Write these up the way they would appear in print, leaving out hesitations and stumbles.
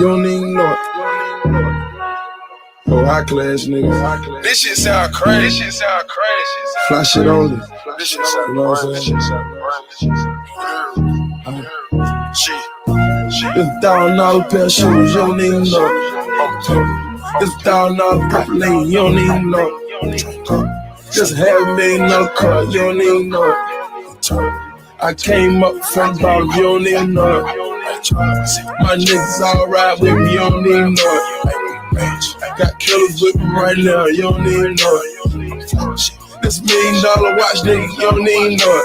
You don't even know it. Oh, high class niggas. This shit sound crazy. Fly shit only. This shit sound You know what I'm saying? It's $1,000 pair of shoes, you don't even know it. It's $1,000 pop lane, you don't even know it. Just $500,000 car, you don't even know it. I came up from the bottom, you don't even know it. My niggas all ride with me, you don't even know it. Got killers with me right now, you don't even know it. This $1 million watch, nigga, you don't even know it.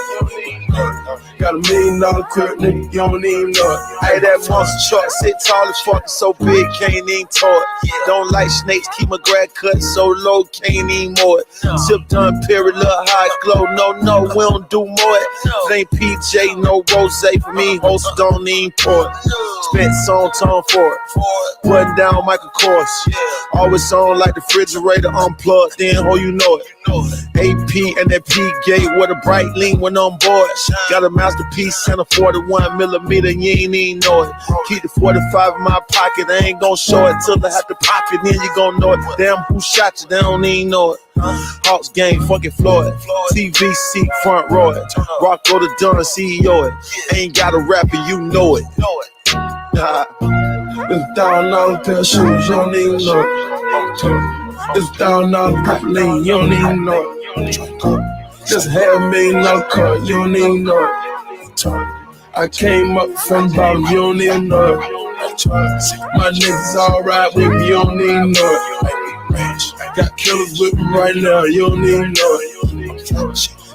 Got $1 million crib, nigga, you don't even know it. Hey, that monster truck sit tall as fuck, so big, can't even tow it. Don't like snakes, keep my grad cut so low, can't even mow it. Tip done, period, look high, glow. No, we don't do more it. It ain't PJ, no rose for me, host don't even pour it. Spent some time for it. Run down Michael Kors. Always on like the refrigerator unplugged, then oh you know it. AP and that P gate with a bright lean when on board. Got a masterpiece and a 41mm, you ain't even know it. Keep the 45 in my pocket, I ain't gon' show it till I have to pop it, then you gon' know it. Damn, who shot you, they don't even know it. Hawks game, fucking Floyd. TV seat, front row it. Rocco the Dunn, CEO it. Ain't got a rapper, you know it. It's $1,000 pair of shoes, you don't even know it. It's $1,000 pop lane, you don't even know it. Just $500,000 car, you don't even know it. I came up from the bottom, you don't even know it. My niggas all ride with me, you don't even know it. Got killers with me right now, you don't even know it.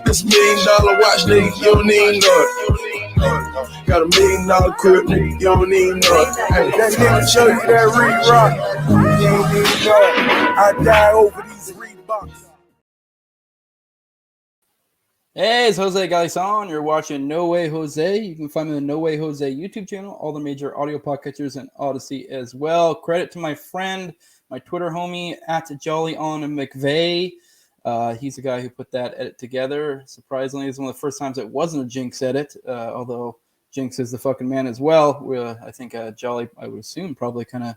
This $1 million watch, nigga, you don't even know it. Got $1 million crib, nigga, you don't even know it. Hey, that nigga show you that re-rock. You ain't even know it. I die over these Reeboks. Hey, it's Jose Galison. You're watching No Way Jose. You can find me on the No Way Jose YouTube channel, all the major audio podcatchers, and Odyssey as well. Credit to my friend, my Twitter homie, at Jolly on McVeigh. He's the guy who put that edit together. Surprisingly, it's one of the first times it wasn't a Jinx edit, although Jinx is the fucking man as well. I think Jolly, I would assume, probably kind of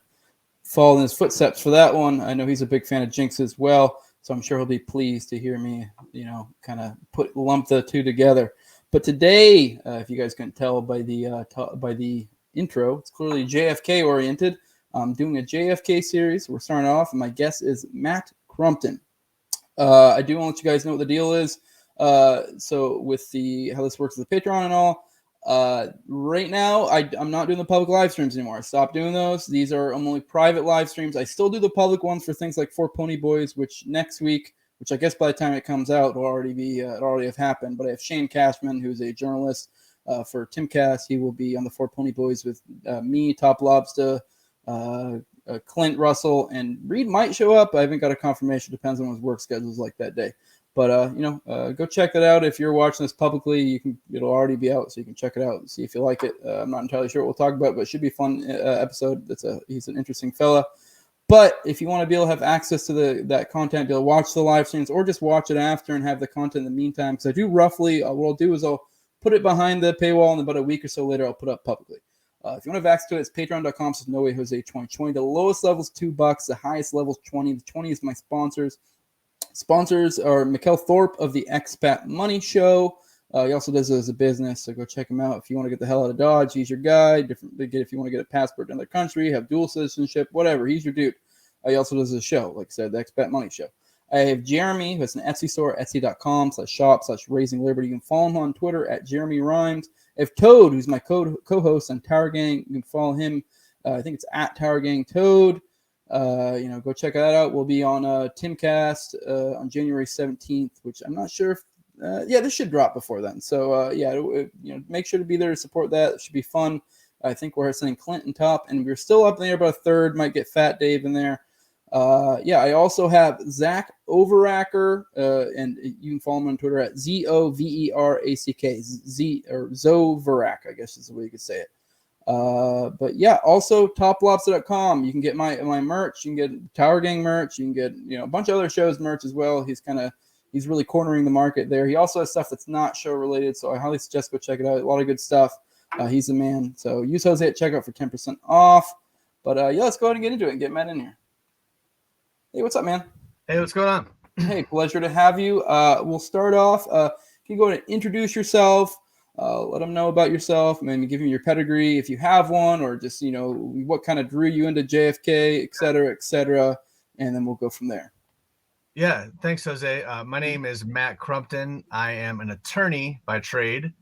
fall in his footsteps for that one. I know he's a big fan of Jinx as well, so I'm sure he'll be pleased to hear me, kind of lump the two together. But today, if you guys couldn't tell by the intro, it's clearly JFK oriented. I'm doing a JFK series. We're starting off, and my guest is Matt Crumpton. I do want to let you guys know what the deal is. So with how this works with the Patreon and all, right now I'm not doing the public live streams anymore. I stopped doing those. These are only private live streams. I still do the public ones for things like 4 Pony Boys, which next week, which I guess by the time it comes out, it'll already have happened. But I have Shane Cashman, who's a journalist for Timcast. He will be on the 4 Pony Boys with me, TopLobsta, Clint Russell, and Reed might show up. I haven't got a confirmation. Depends on what his work schedule is like that day. But go check that out. If you're watching this publicly, it'll already be out, so you can check it out and see if you like it. I'm not entirely sure what we'll talk about, but it should be a fun episode. He's an interesting fella. But if you want to be able to have access to that content, be able to watch the live streams or just watch it after and have the content in the meantime, because I do roughly, what I'll do is I'll put it behind the paywall, and about a week or so later, I'll put it up publicly. If you want to have access to it, it's patreon.com/NoWayJose2020. The lowest level is $2. The highest level is $20. The 20 is my sponsors. Sponsors are Mikkel Thorpe of the Expat Money Show. He also does it as a business, so go check him out. If you want to get the hell out of Dodge, he's your guy. If you want to get a passport to another country, have dual citizenship, whatever, he's your dude. He also does a show, like I said, the Expat Money Show. I have Jeremy, who has an Etsy store, etsy.com/shop/raising liberty. You can follow him on Twitter at Jeremy Rhymes. I have Toad, who's my co-host on Tower Gang. You can follow him. I think it's at Tower Gang Toad. Go check that out. We'll be on Timcast on January 17th, which I'm not sure if this should drop before then. So make sure to be there to support that. It should be fun. I think we're sending Clint and Top, and we're still up there about a third. Might get Fat Dave in there. I also have Zach Overacker, and you can follow him on Twitter at ZOVERACK, or Zoverack, I guess is the way you could say it. Also TopLobsta.com. You can get my merch. You can get Tower Gang merch. You can get a bunch of other shows merch as well. He's really cornering the market there. He also has stuff that's not show related, so I highly suggest go check it out. A lot of good stuff. He's the man. So use Jose at checkout for 10% off. But yeah, let's go ahead and get into it and get Matt in here. Hey, what's up, man? Hey, what's going on? Hey, pleasure to have you. We'll start off. Can you go ahead and introduce yourself? Let them know about yourself. Maybe give them your pedigree if you have one, or just what kind of drew you into JFK, et cetera, and then we'll go from there. Yeah, thanks, Jose. My name is Matt Crumpton. I am an attorney by trade.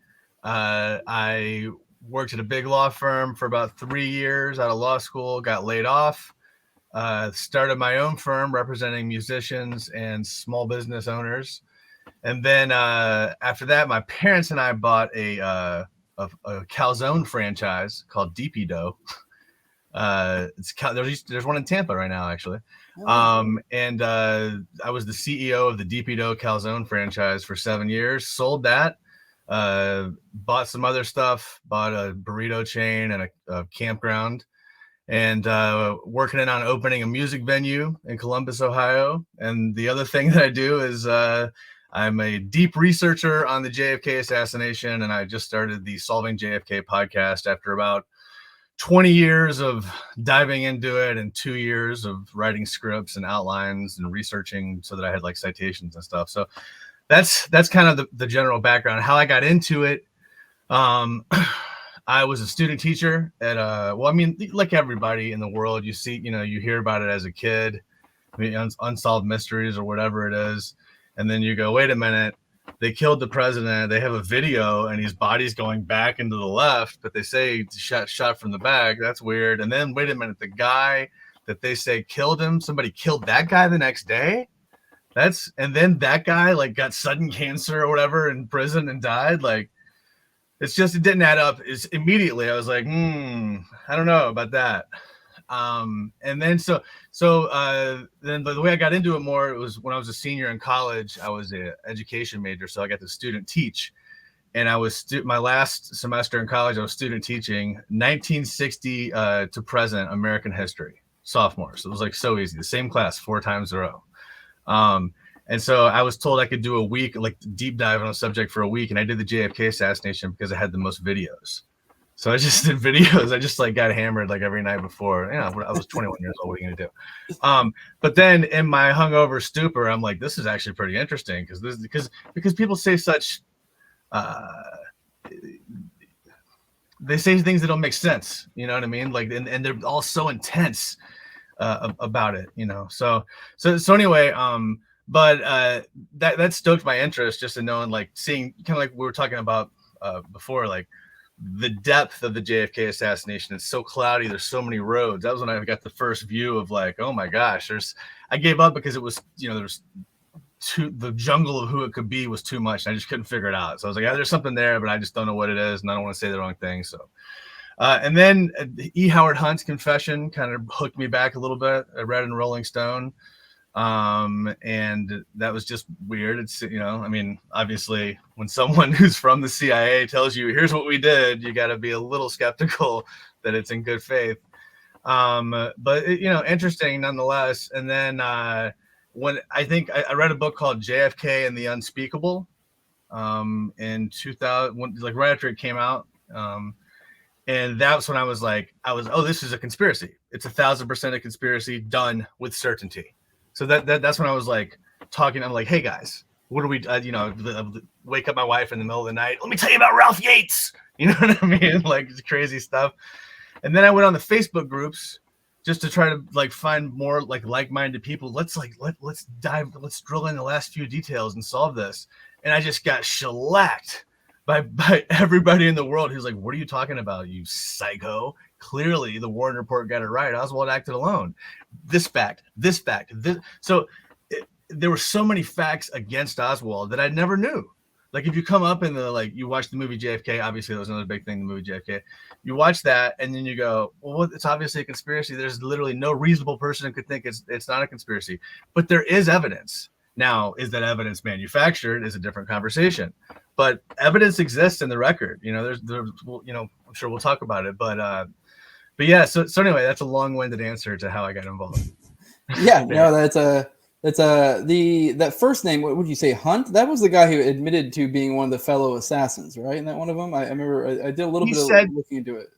I worked at a big law firm for about 3 years out of law school, got laid off, started my own firm representing musicians and small business owners. And then after that, my parents and I bought a calzone franchise called DP Dough. There's one in Tampa right now, actually. And I was the CEO of the DP Dough calzone franchise for 7 years, sold that, bought some other stuff, bought a burrito chain and a campground, and working on opening a music venue in Columbus, Ohio. And the other thing that I do is I'm a deep researcher on the JFK assassination, and I just started the Solving JFK podcast after about 20 years of diving into it and 2 years of writing scripts and outlines and researching so that I had like citations and stuff. So that's kind of the general background. How I got into it. I was a student teacher at like everybody in the world, you hear about it as a kid, unsolved mysteries or whatever it is. And then you go, wait a minute, they killed the president. They have a video and his body's going back into the left, but they say shot from the back. That's weird. And then wait a minute, the guy that they say killed him, somebody killed that guy the next day. And then that guy like got sudden cancer or whatever in prison and died. Like, it didn't add up. Immediately I was like, I don't know about that. And then then the way I got into it more, it was when I was a senior in college. I was an education major, so I got to student teach, and I was my last semester in college. I was student teaching 1960 to present American history, sophomore. So it was like so easy. The same class 4 times in a row. And so I was told I could do a week, like deep dive on a subject for a week, and I did the JFK assassination because I had the most videos. So I just did videos. I just like got hammered like every night before. I was 21 years old. What are you gonna do? But then in my hungover stupor, I'm like, this is actually pretty interesting because people say such they say things that don't make sense. You know what I mean? Like, and they're all so intense about it. So anyway, but that stoked my interest just in knowing, like, seeing kind of like we were talking about before, like, the depth of the JFK assassination. It's so cloudy. There's so many roads. That was when I got the first view of like, oh my gosh, I gave up because it was, there's the jungle of who it could be was too much. And I just couldn't figure it out. So I was like, yeah, there's something there, but I just don't know what it is. And I don't want to say the wrong thing. So, and then E. Howard Hunt's confession kind of hooked me back a little bit. I read in Rolling Stone. And that was just weird. It's, I mean, obviously when someone who's from the CIA tells you, here's what we did, you got to be a little skeptical that it's in good faith. But interesting nonetheless. And then, when I read a book called JFK and the Unspeakable, in 2000, like right after it came out. And that's when I was like, oh, this is a conspiracy. It's 1,000% a conspiracy done with certainty. So that's when I was like talking. I'm like, hey guys, what do we, wake up my wife in the middle of the night. Let me tell you about Ralph Yates. You know what I mean? Like crazy stuff. And then I went on the Facebook groups just to try to like find more like-minded people. Let's drill in the last few details and solve this. And I just got shellacked by everybody in the world who's like, what are you talking about, you psycho? Clearly the Warren Report got it right. Oswald acted alone. This fact. So there were so many facts against Oswald that I never knew. Like if you come up in you watch the movie JFK, obviously that was another big thing, the movie JFK. You watch that and then you go, well, it's obviously a conspiracy. There's literally no reasonable person who could think it's not a conspiracy. But there is evidence. Now, is that evidence manufactured is a different conversation. But evidence exists in the record. There's I'm sure we'll talk about it. But yeah, so anyway, that's a long-winded answer to how I got involved. Yeah, no, that first name. What would you say, Hunt? That was the guy who admitted to being one of the fellow assassins, right? Isn't that one of them? I remember I did a little bit of looking into it.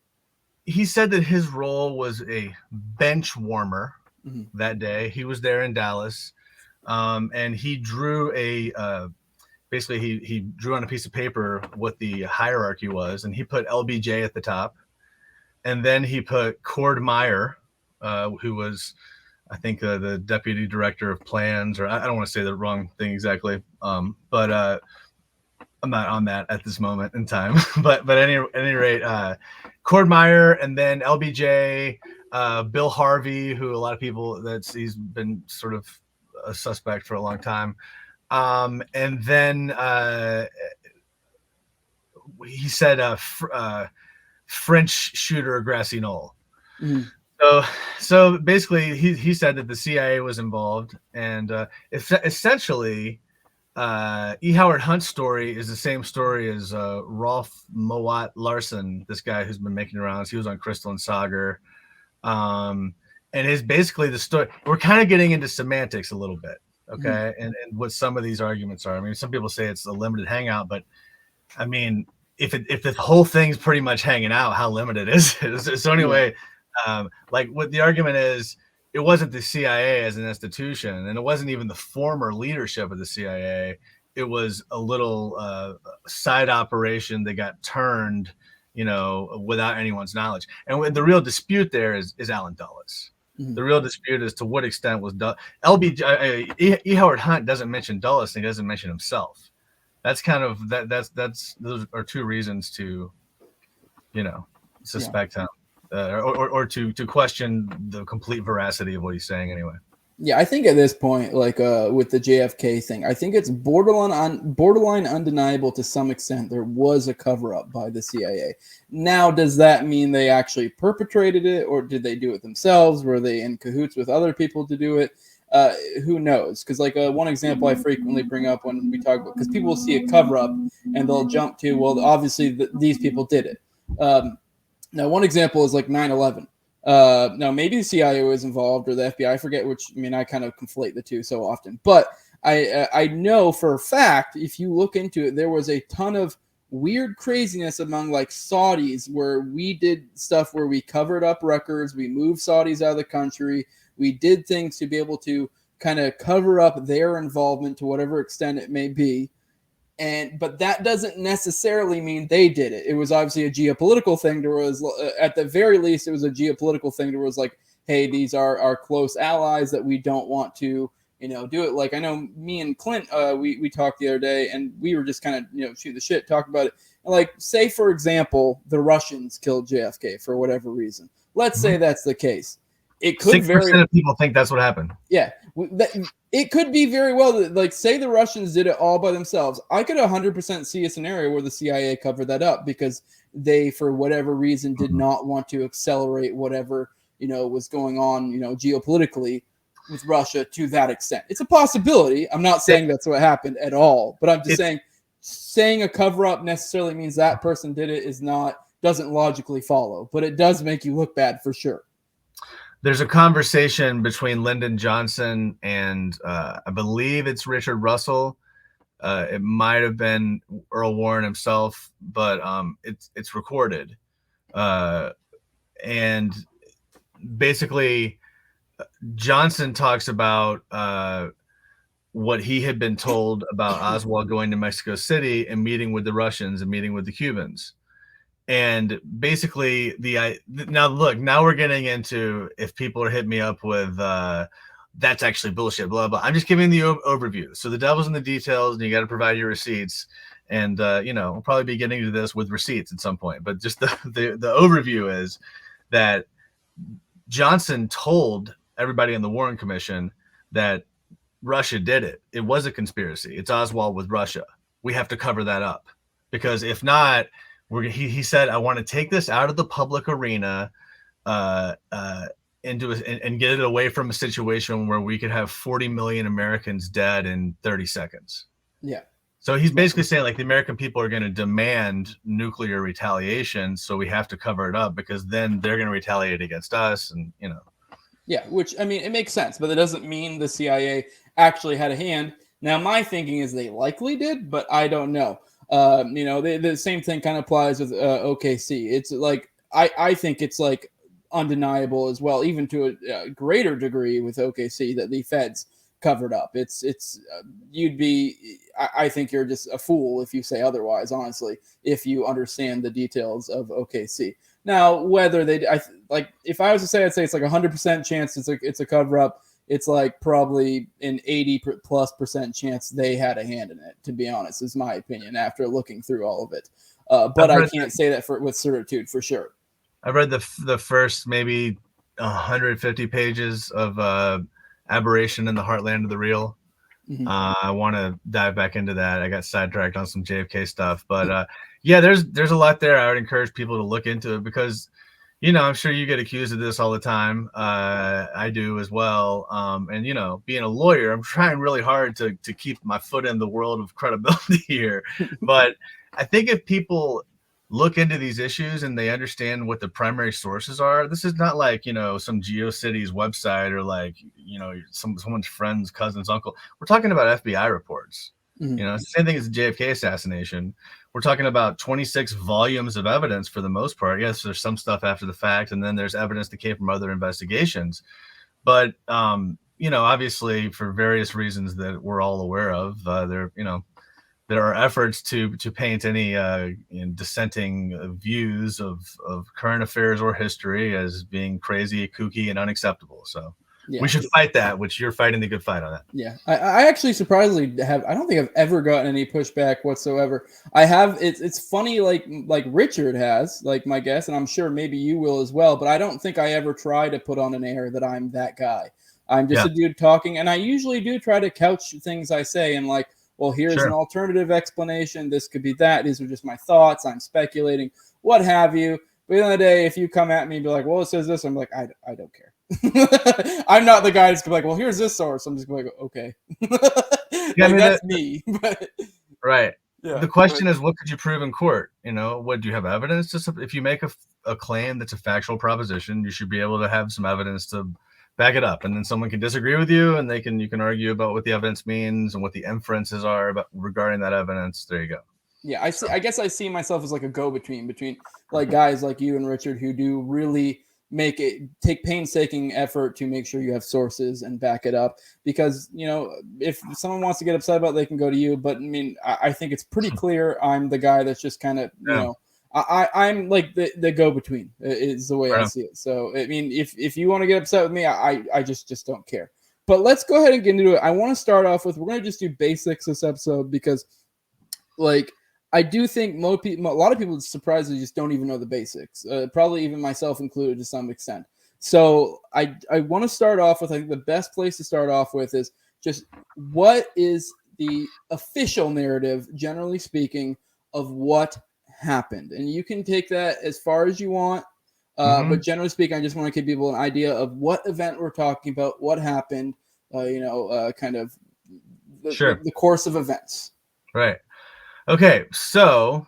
he said that his role was a bench warmer that day. He was there in Dallas, and he drew basically he drew on a piece of paper what the hierarchy was, and he put LBJ at the top, and then he put Cord Meyer, who was, I think, the deputy director of plans, or I don't want to say the wrong thing exactly, but I'm not on that at this moment in time. but at any rate, Cord Meyer, and then LBJ, Bill Harvey, who a lot of people, he's been sort of a suspect for a long time. And then he said French shooter Grassy Knoll. So basically, he said that the CIA was involved, and essentially, E. Howard Hunt's story is the same story as Rolf Mowat Larson, this guy who's been making rounds. He was on Crystal and Sagar, and is basically the story. We're kind of getting into semantics a little bit. Okay. And what some of these arguments are. I mean, some people say it's a limited hangout, but I mean, if the whole thing's pretty much hanging out, how limited is it? So anyway, like what the argument is, it wasn't the CIA as an institution, and it wasn't even the former leadership of the CIA. It was a little side operation that got turned, without anyone's knowledge. And the real dispute there is Allen Dulles. The real dispute is to what extent was E. Howard Hunt doesn't mention Dulles, and he doesn't mention himself. That's kind of that's those are two reasons to, suspect him, or to question the complete veracity of what he's saying anyway. Yeah, I think at this point, like with the JFK thing, I think it's borderline undeniable to some extent there was a cover-up by the CIA. Now, does that mean they actually perpetrated it, or did they do it themselves? Were they in cahoots with other people to do it? Who knows? Because like one example I frequently bring up when we talk about, because people will see a cover-up and they'll jump to, well, obviously these people did it. Now, one example is like 9/11. Now, maybe the CIA was involved or the FBI, I forget which. I mean, I kind of conflate the two so often. But I know for a fact, if you look into it, there was a ton of weird craziness among like Saudis where we did stuff where we covered up records, we moved Saudis out of the country, we did things to be able to kind of cover up their involvement to whatever extent it may be. But that doesn't necessarily mean they did it. It was obviously a geopolitical thing. There was, at the very least, it was a geopolitical thing. There was like, hey, these are our close allies that we don't want to, do it. Like I know me and Clint, we talked the other day, and we were just kind of, shoot the shit, talk about it. And like, say for example, the Russians killed JFK for whatever reason. Let's say that's the case. It could 6% of people think that's what happened. Yeah. It could be very well that, like, say the Russians did it all by themselves. I could 100% see a scenario where the CIA covered that up because they, for whatever reason, did not want to accelerate whatever, was going on, geopolitically with Russia to that extent. It's a possibility. I'm not saying that's what happened at all, but I'm just saying a cover up necessarily means that person did it doesn't logically follow, but it does make you look bad for sure. There's a conversation between Lyndon Johnson and I believe it's Richard Russell. It might have been Earl Warren himself, but it's recorded. And basically, Johnson talks about what he had been told about Oswald going to Mexico City and meeting with the Russians and meeting with the Cubans. And basically, now we're getting into, if people are hitting me up with that's actually bullshit, blah blah. I'm just giving the overview. So the devil's in the details, and you got to provide your receipts. And we'll probably be getting to this with receipts at some point. But just the overview is that Johnson told everybody in the Warren Commission that Russia did it. It was a conspiracy. It's Oswald with Russia. We have to cover that up, because if not, he said, I want to take this out of the public arena and get it away from a situation where we could have 40 million Americans dead in 30 seconds. Yeah. So he's basically saying, like, the American people are going to demand nuclear retaliation, so we have to cover it up, because then they're going to retaliate against us, and Yeah, which, I mean, it makes sense, but it doesn't mean the CIA actually had a hand. Now, my thinking is they likely did, but I don't know. The same thing kind of applies with OKC. It's like, I think it's like undeniable as well, even to a greater degree with OKC, that the feds covered up. It's you'd be, I think you're just a fool if you say otherwise, honestly, if you understand the details of OKC. Now, whether like, if I was to say, I'd say it's like 100% chance it's a cover up. It's like probably an 80+% chance they had a hand in it, to be honest, is my opinion after looking through all of it. But I can't say that with certitude for sure. I read the first maybe 150 pages of Aberration in the Heartland of the Real. Mm-hmm. I want to dive back into that. I got sidetracked on some JFK stuff, but yeah, there's a lot there. I would encourage people to look into it because, you know, I'm sure you get accused of this all the time. I do as well. And, you know, being a lawyer, I'm trying really hard to keep my foot in the world of credibility here. But I think if people look into these issues and they understand what the primary sources are, this is not like, you know, some GeoCities website or like, you know, someone's friend's cousin's uncle. We're talking about FBI reports. Mm-hmm. You know, it's the same thing as the JFK assassination. We're talking about 26 volumes of evidence for the most part. Yes, there's some stuff after the fact, and then there's evidence that came from other investigations. But, you know, obviously for various reasons that we're all aware of, there are efforts to paint any dissenting views of current affairs or history as being crazy, kooky, and unacceptable. So we should fight that, which you're fighting the good fight on that. Yeah, I actually surprisingly I don't think I've ever gotten any pushback whatsoever. I have. It's funny, like Richard has, like my guess, and I'm sure maybe you will as well. But I don't think I ever try to put on an air that I'm that guy. I'm just a dude talking, and I usually do try to couch things I say and like, well, here's an alternative explanation. This could be that. These are just my thoughts. I'm speculating, what have you. But at the end of the day, if you come at me and be like, well, it says this, I'm like, I don't care. I'm not the guy that's gonna be like, well, here's this source. I'm just going to go, okay. That's me. Right. Yeah. The question is, what could you prove in court? You know, what do you have evidence to? If you make a claim that's a factual proposition, you should be able to have some evidence to back it up, and then someone can disagree with you, and you can argue about what the evidence means and what the inferences are about regarding that evidence. There you go. Yeah, I guess I see myself as like a go-between between like guys like you and Richard who do really take painstaking effort to make sure you have sources and back it up, because, you know, if someone wants to get upset about it, they can go to you. But I mean, I think it's pretty clear I'm the guy that's just kind of, you know, I'm like the go-between is the way I see it. So, I mean, if you want to get upset with me, I just don't care. But let's go ahead and get into it. I want to start off with, we're going to just do basics this episode because, like, I do think a lot of people surprisingly just don't even know the basics, probably even myself included to some extent. So I want to start off with, I think the best place to start off with is just what is the official narrative, generally speaking, of what happened. And you can take that as far as you want, but generally speaking, I just want to give people an idea of what event we're talking about, what happened, kind of the course of events. Right. Okay, so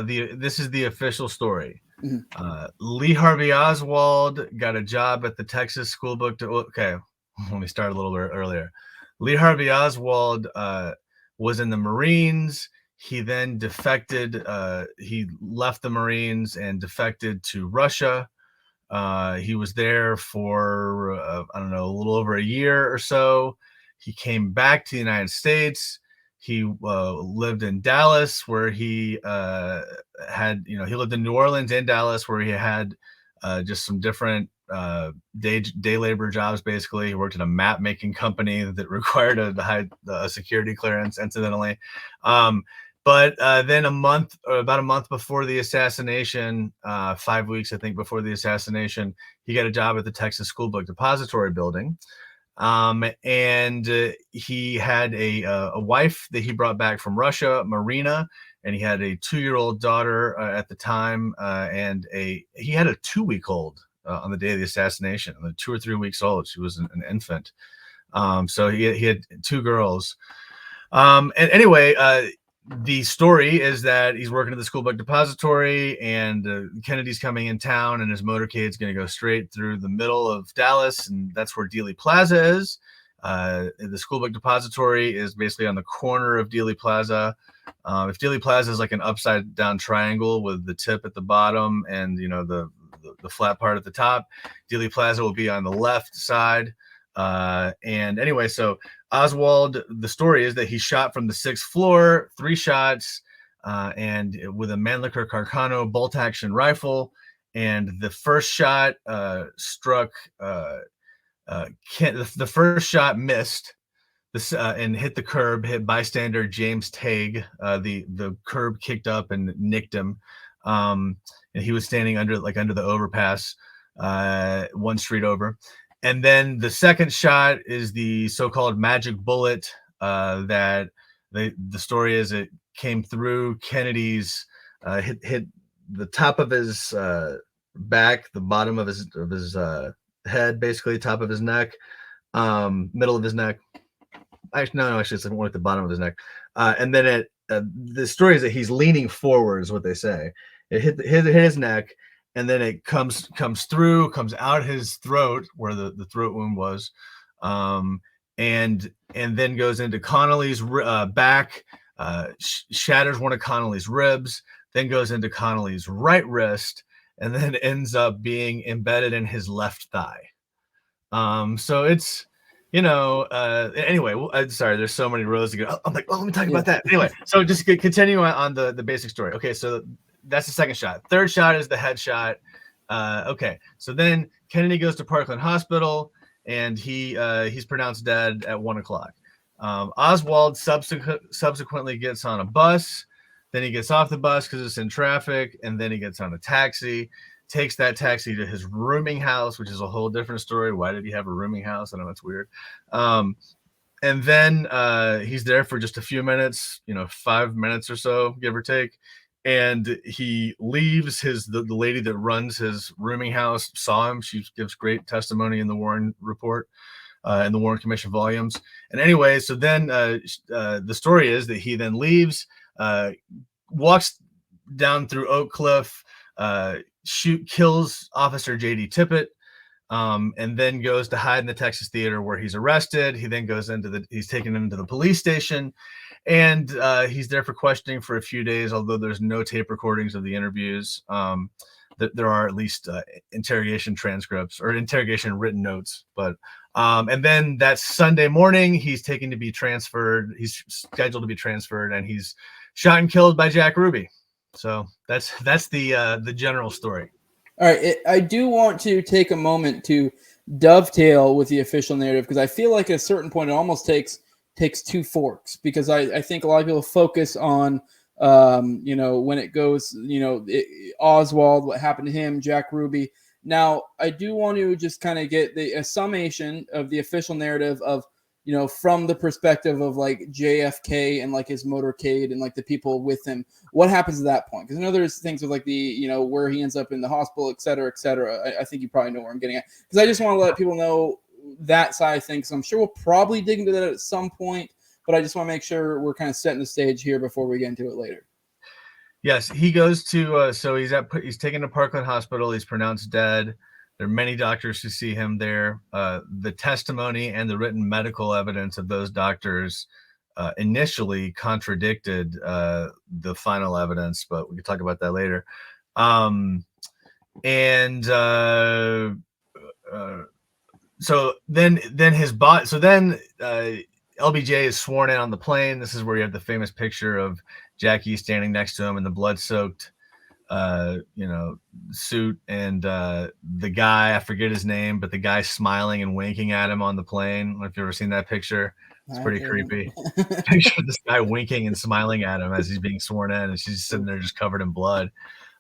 this is the official story. Lee Harvey Oswald got a job at the Texas School Book. Okay, let me start a little bit earlier. Lee Harvey Oswald was in the Marines. He then defected. He left the Marines and defected to Russia. He was there for, a little over a year or so. He came back to the United States. He lived in Dallas, where he had, he lived in New Orleans and Dallas, where he had just some different day labor jobs. Basically, he worked at a map making company that required a security clearance, incidentally. But then about a month before the assassination, 5 weeks, I think, before the assassination, he got a job at the Texas School Book Depository building. And he had a wife that he brought back from Russia, Marina, and he had a 2-year-old daughter at the time, and he had a 2-week-old on the day of the assassination, 2 or 3 weeks old. She was an infant. So he had 2 girls. And anyway, the story is that he's working at the School Book Depository, and Kennedy's coming in town, and his motorcade's going to go straight through the middle of Dallas, and that's where Dealey Plaza is. The School Book Depository is basically on the corner of Dealey Plaza. If Dealey Plaza is like an upside down triangle with the tip at the bottom and, the the flat part at the top. Dealey Plaza will be on the left side. And anyway, so Oswald, the story is that he shot from the 6th floor, 3 shots, and with a Mannlicher Carcano bolt action rifle. And the first shot struck the first shot missed this and hit the curb, hit bystander James Tague. The curb kicked up and nicked him. And he was standing under the overpass, one street over. And then the second shot is the so-called magic bullet that the story is it came through Kennedy's, hit the top of his back, the bottom of his head, basically top of his neck, middle of his neck. Actually, it's more at the bottom of his neck. And then the story is that he's leaning forward, is what they say. It hit his neck, and then it comes out his throat where the throat wound was, and then goes into Connolly's back, shatters one of Connolly's ribs, then goes into Connolly's right wrist, and then ends up being embedded in his left thigh. So it's, anyway, sorry, there's so many rows to go. I'm like, let me talk about that. Anyway, so just continue on the basic story. Okay, so that's the second shot. Third shot is the headshot. Okay, so then Kennedy goes to Parkland Hospital, and he's pronounced dead at 1:00. Oswald subsequently gets on a bus. Then he gets off the bus because it's in traffic, and then he gets on a taxi, takes that taxi to his rooming house, which is a whole different story. Why did he have a rooming house? I know it's weird. And then he's there for just a few minutes, 5 minutes or so, give or take. And he leaves. The lady that runs his rooming house saw him. She gives great testimony in the Warren report, in the Warren Commission volumes. And anyway, so then the story is that he then leaves, walks down through Oak Cliff, kills Officer J.D. Tippett, and then goes to hide in the Texas Theater where he's arrested. He then goes he's taken into the police station, and he's there for questioning for a few days, although there's no tape recordings of the interviews. There are at least interrogation transcripts or interrogation written notes, but and then that Sunday morning he's taken to be transferred. He's scheduled to be transferred, and he's shot and killed by Jack Ruby. So that's the general story. All right, I do want to take a moment to dovetail with the official narrative, because I feel like at a certain point it almost takes two forks, because I think a lot of people focus on when it goes, Oswald, what happened to him, Jack Ruby. Now, I do want to just kind of get a summation of the official narrative of, from the perspective of like JFK and like his motorcade and like the people with him. What happens at that point? Because I know there's things with like the, where he ends up in the hospital, et cetera, et cetera. I think you probably know where I'm getting at, because I just want to let people know that side of things. So I'm sure we'll probably dig into that at some point, but I just want to make sure we're kind of setting the stage here before we get into it later. Yes, he goes to so he's taken to Parkland Hospital. He's pronounced dead. There are many doctors who see him there. The testimony and the written medical evidence of those doctors initially contradicted the final evidence, but we can talk about that later. So then his body. So then LBJ is sworn in on the plane. This is where you have the famous picture of Jackie standing next to him in the blood-soaked, suit, and the guy, I forget his name, but the guy smiling and winking at him on the plane. I don't know if you've ever seen that picture. It's pretty creepy. Picture this guy winking and smiling at him as he's being sworn in, and she's sitting there just covered in blood.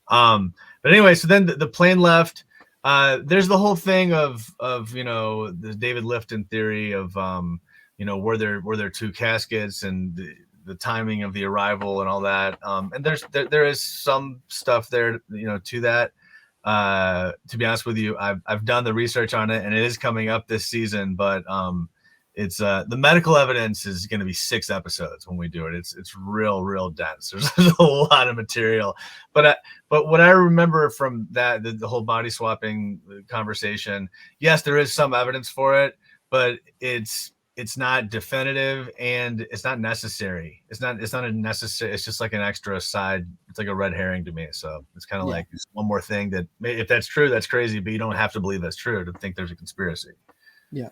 But anyway, so then the plane left. There's the whole thing of the David Lifton theory of were there two caskets and the timing of the arrival and all that. And there is some stuff there, to that. To be honest with you, I've done the research on it, and it is coming up this season, but it's the medical evidence is going to be 6 episodes when we do it. It's real dense. There's a lot of material, but what I remember from that, the whole body swapping conversation, yes, there is some evidence for it, but it's it's not definitive and it's not necessary. It's not a necessary. It's just like an extra side. It's like a red herring to me. So it's kind of like it's one more thing that if that's true, that's crazy, but you don't have to believe that's true to think there's a conspiracy. Yeah.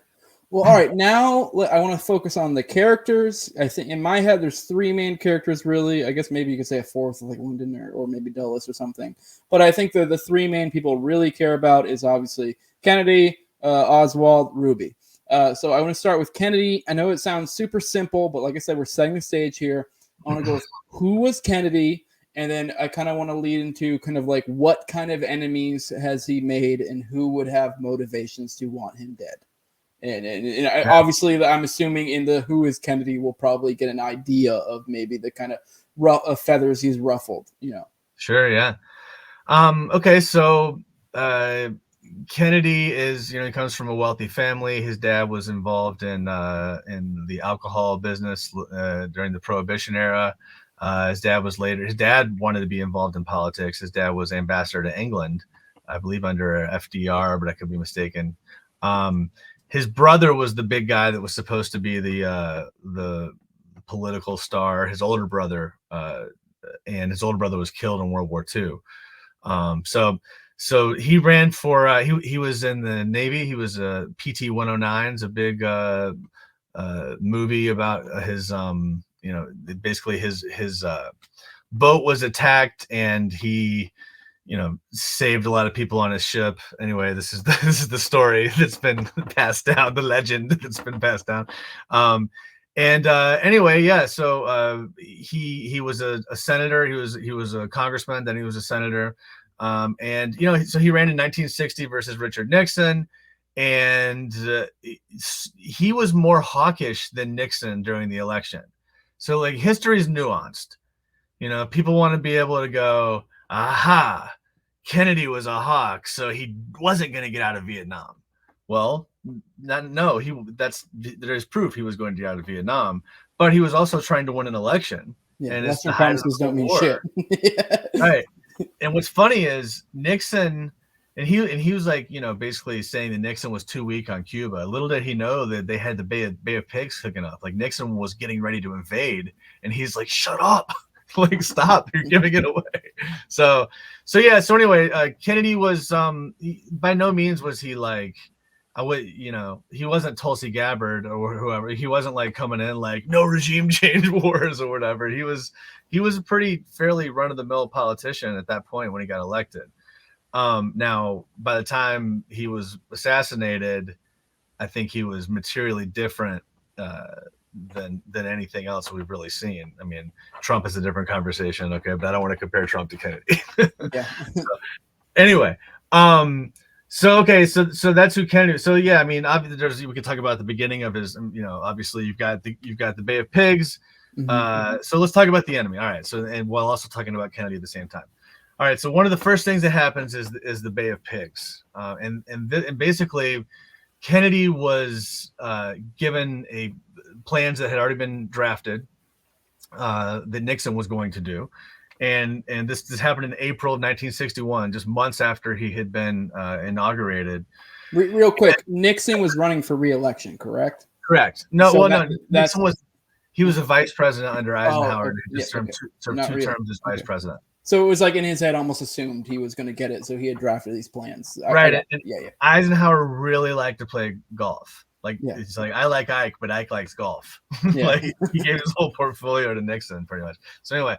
Well, all right. Now I want to focus on the characters. I think in my head, there's 3 main characters, really. I guess maybe you could say a 4th, like London or maybe Dulles or something. But I think the 3 main people really care about is obviously Kennedy, Oswald, Ruby. So I want to start with Kennedy. I know it sounds super simple, but like I said, we're setting the stage here. I want to go with who was Kennedy, and then I kind of want to lead into kind of like what kind of enemies has he made and who would have motivations to want him dead. And obviously, I'm assuming in the who is Kennedy, we'll probably get an idea of maybe the kind of feathers he's ruffled, Sure, yeah. Okay, so Kennedy is, he comes from a wealthy family. His dad was involved in the alcohol business during the Prohibition era. His dad wanted to be involved in politics. His dad was ambassador to England, I believe under FDR, but I could be mistaken. His brother was the big guy that was supposed to be the political star. His older brother, and his older brother was killed in World War II. So he ran for he was in the Navy. He was a PT-109. It's a big movie about his basically his boat was attacked and he saved a lot of people on his ship. Anyway, this is the story that's been passed down, the legend that's been passed down. Anyway, yeah. So he was a senator. He was a congressman. Then he was a senator. So he ran in 1960 versus Richard Nixon, and he was more hawkish than Nixon during the election. So like history is nuanced. People want to be able to go, aha, Kennedy was a hawk, so he wasn't going to get out of Vietnam. Well, there's proof he was going to get out of Vietnam, but he was also trying to win an election. Yeah, and Western promises don't mean shit. Right. And what's funny is Nixon, and he was like, basically saying that Nixon was too weak on Cuba. Little did he know that they had the Bay of Pigs hooking up. Like Nixon was getting ready to invade, and he's like, "Shut up." Like, stop, you're giving it away. So anyway, Kennedy was by no means was he like he wasn't Tulsi Gabbard or whoever. He wasn't like coming in like no regime change wars or whatever. He was a pretty fairly run-of-the-mill politician at that point when he got elected. Now by the time he was assassinated, I think he was materially different than anything else we've really seen. I mean, Trump is a different conversation, okay, but I don't want to compare Trump to Kennedy. Yeah. Anyway, so that's who Kennedy. So yeah, I mean, obviously we could talk about the beginning of his. Obviously you've got the Bay of Pigs. Mm-hmm. So let's talk about the enemy. All right. So and while also talking about Kennedy at the same time. All right. So one of the first things that happens is the Bay of Pigs, and basically Kennedy was given plans that had already been drafted that Nixon was going to do. And this happened in April of 1961, just months after he had been inaugurated. Real quick, Nixon was running for re-election, correct? Correct. No, So Nixon was a vice president under Eisenhower. Okay. Who just served two really. terms as vice president. So it was like in his head, almost assumed he was going to get it, so he had drafted these plans. Right. Yeah. Eisenhower really liked to play golf. It's like, I like Ike, but Ike likes golf. Yeah. Like he gave his whole portfolio to Nixon pretty much. So anyway,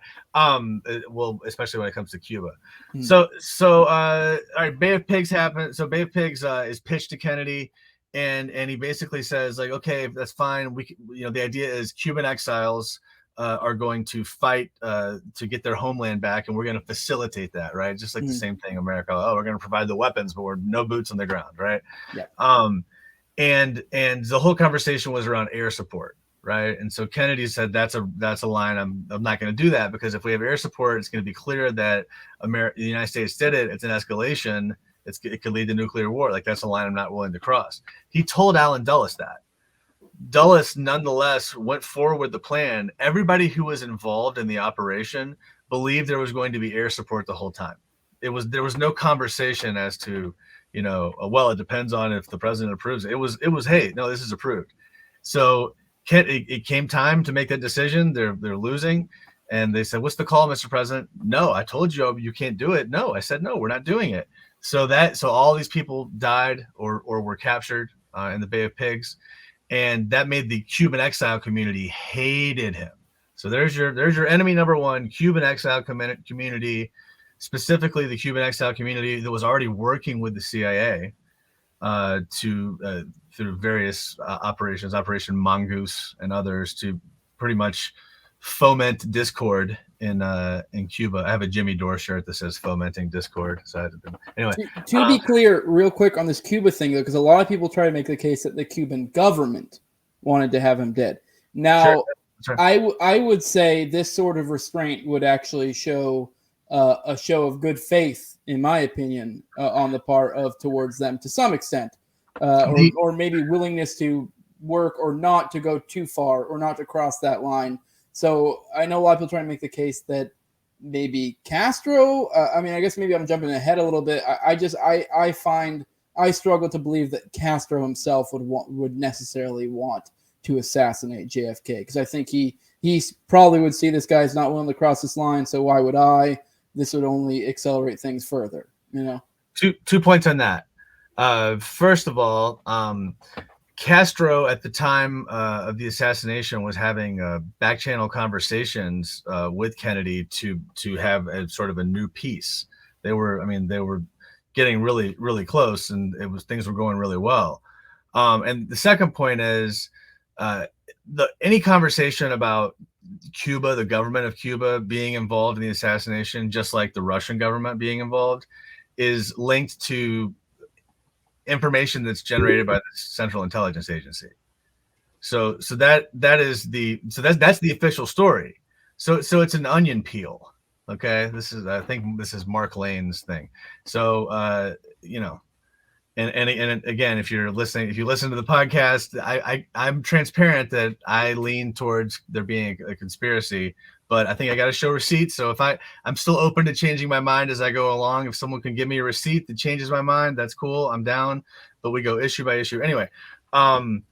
well, especially when it comes to Cuba. Hmm. So all right, Bay of Pigs happened. So Bay of Pigs is pitched to Kennedy, and he basically says like, okay, that's fine. The idea is Cuban exiles are going to fight to get their homeland back, and we're going to facilitate that, right? Just like the same thing, America. Oh, we're going to provide the weapons, but we're no boots on the ground, right? Yeah. And the whole conversation was around air support, right? And so Kennedy said that's a line I'm not going to do that, because if we have air support, it's going to be clear that the United States did it. It's an escalation. It could lead to nuclear war. Like that's a line I'm not willing to cross. He told Allen Dulles that. Dulles nonetheless went forward with the plan. Everybody who was involved in the operation believed there was going to be air support the whole time. There was no conversation as to, well, it depends on if the president approves it. It was, hey, no, this is approved. So it came time to make that decision. They're losing. And they said, "What's the call, Mr. President?" "No, I told you you can't do it." "No," I said, "No, we're not doing it." So all these people died or were captured in the Bay of Pigs, and that made the Cuban exile community hated him. So there's your enemy number one, Cuban exile community, specifically the Cuban exile community that was already working with the CIA through various operations, Operation Mongoose and others, to pretty much foment discord in Cuba. I have a Jimmy Dore shirt that says "fomenting discord." So anyway, to be clear, real quick on this Cuba thing, though, because a lot of people try to make the case that the Cuban government wanted to have him dead. Now, sure. I would say this sort of restraint would actually show a show of good faith, in my opinion, on the part of towards them to some extent, or maybe willingness to work or not to go too far or not to cross that line. So I know a lot of people trying to make the case that maybe Castro. I mean, I guess maybe I'm jumping ahead a little bit. I struggle to believe that Castro himself would necessarily want to assassinate JFK, because I think he probably would see this guy's not willing to cross this line. So why would I? This would only accelerate things further. You know. 2 points on that. First of all, Castro at the time of the assassination was having back channel conversations with Kennedy to have a sort of a new peace. They were getting really, really close, and things were going really well. And the second point is any conversation about Cuba, the government of Cuba being involved in the assassination, just like the Russian government being involved, is linked to information that's generated by the Central Intelligence Agency. So that's the official story. So it's an onion peel. Okay, I think this is Mark Lane's thing. So and again, if you listen to the podcast, I'm transparent that I lean towards there being a conspiracy, but I think I got to show receipts. So if I'm still open to changing my mind as I go along. If someone can give me a receipt that changes my mind, that's cool. I'm down, but we go issue by issue. Anyway, so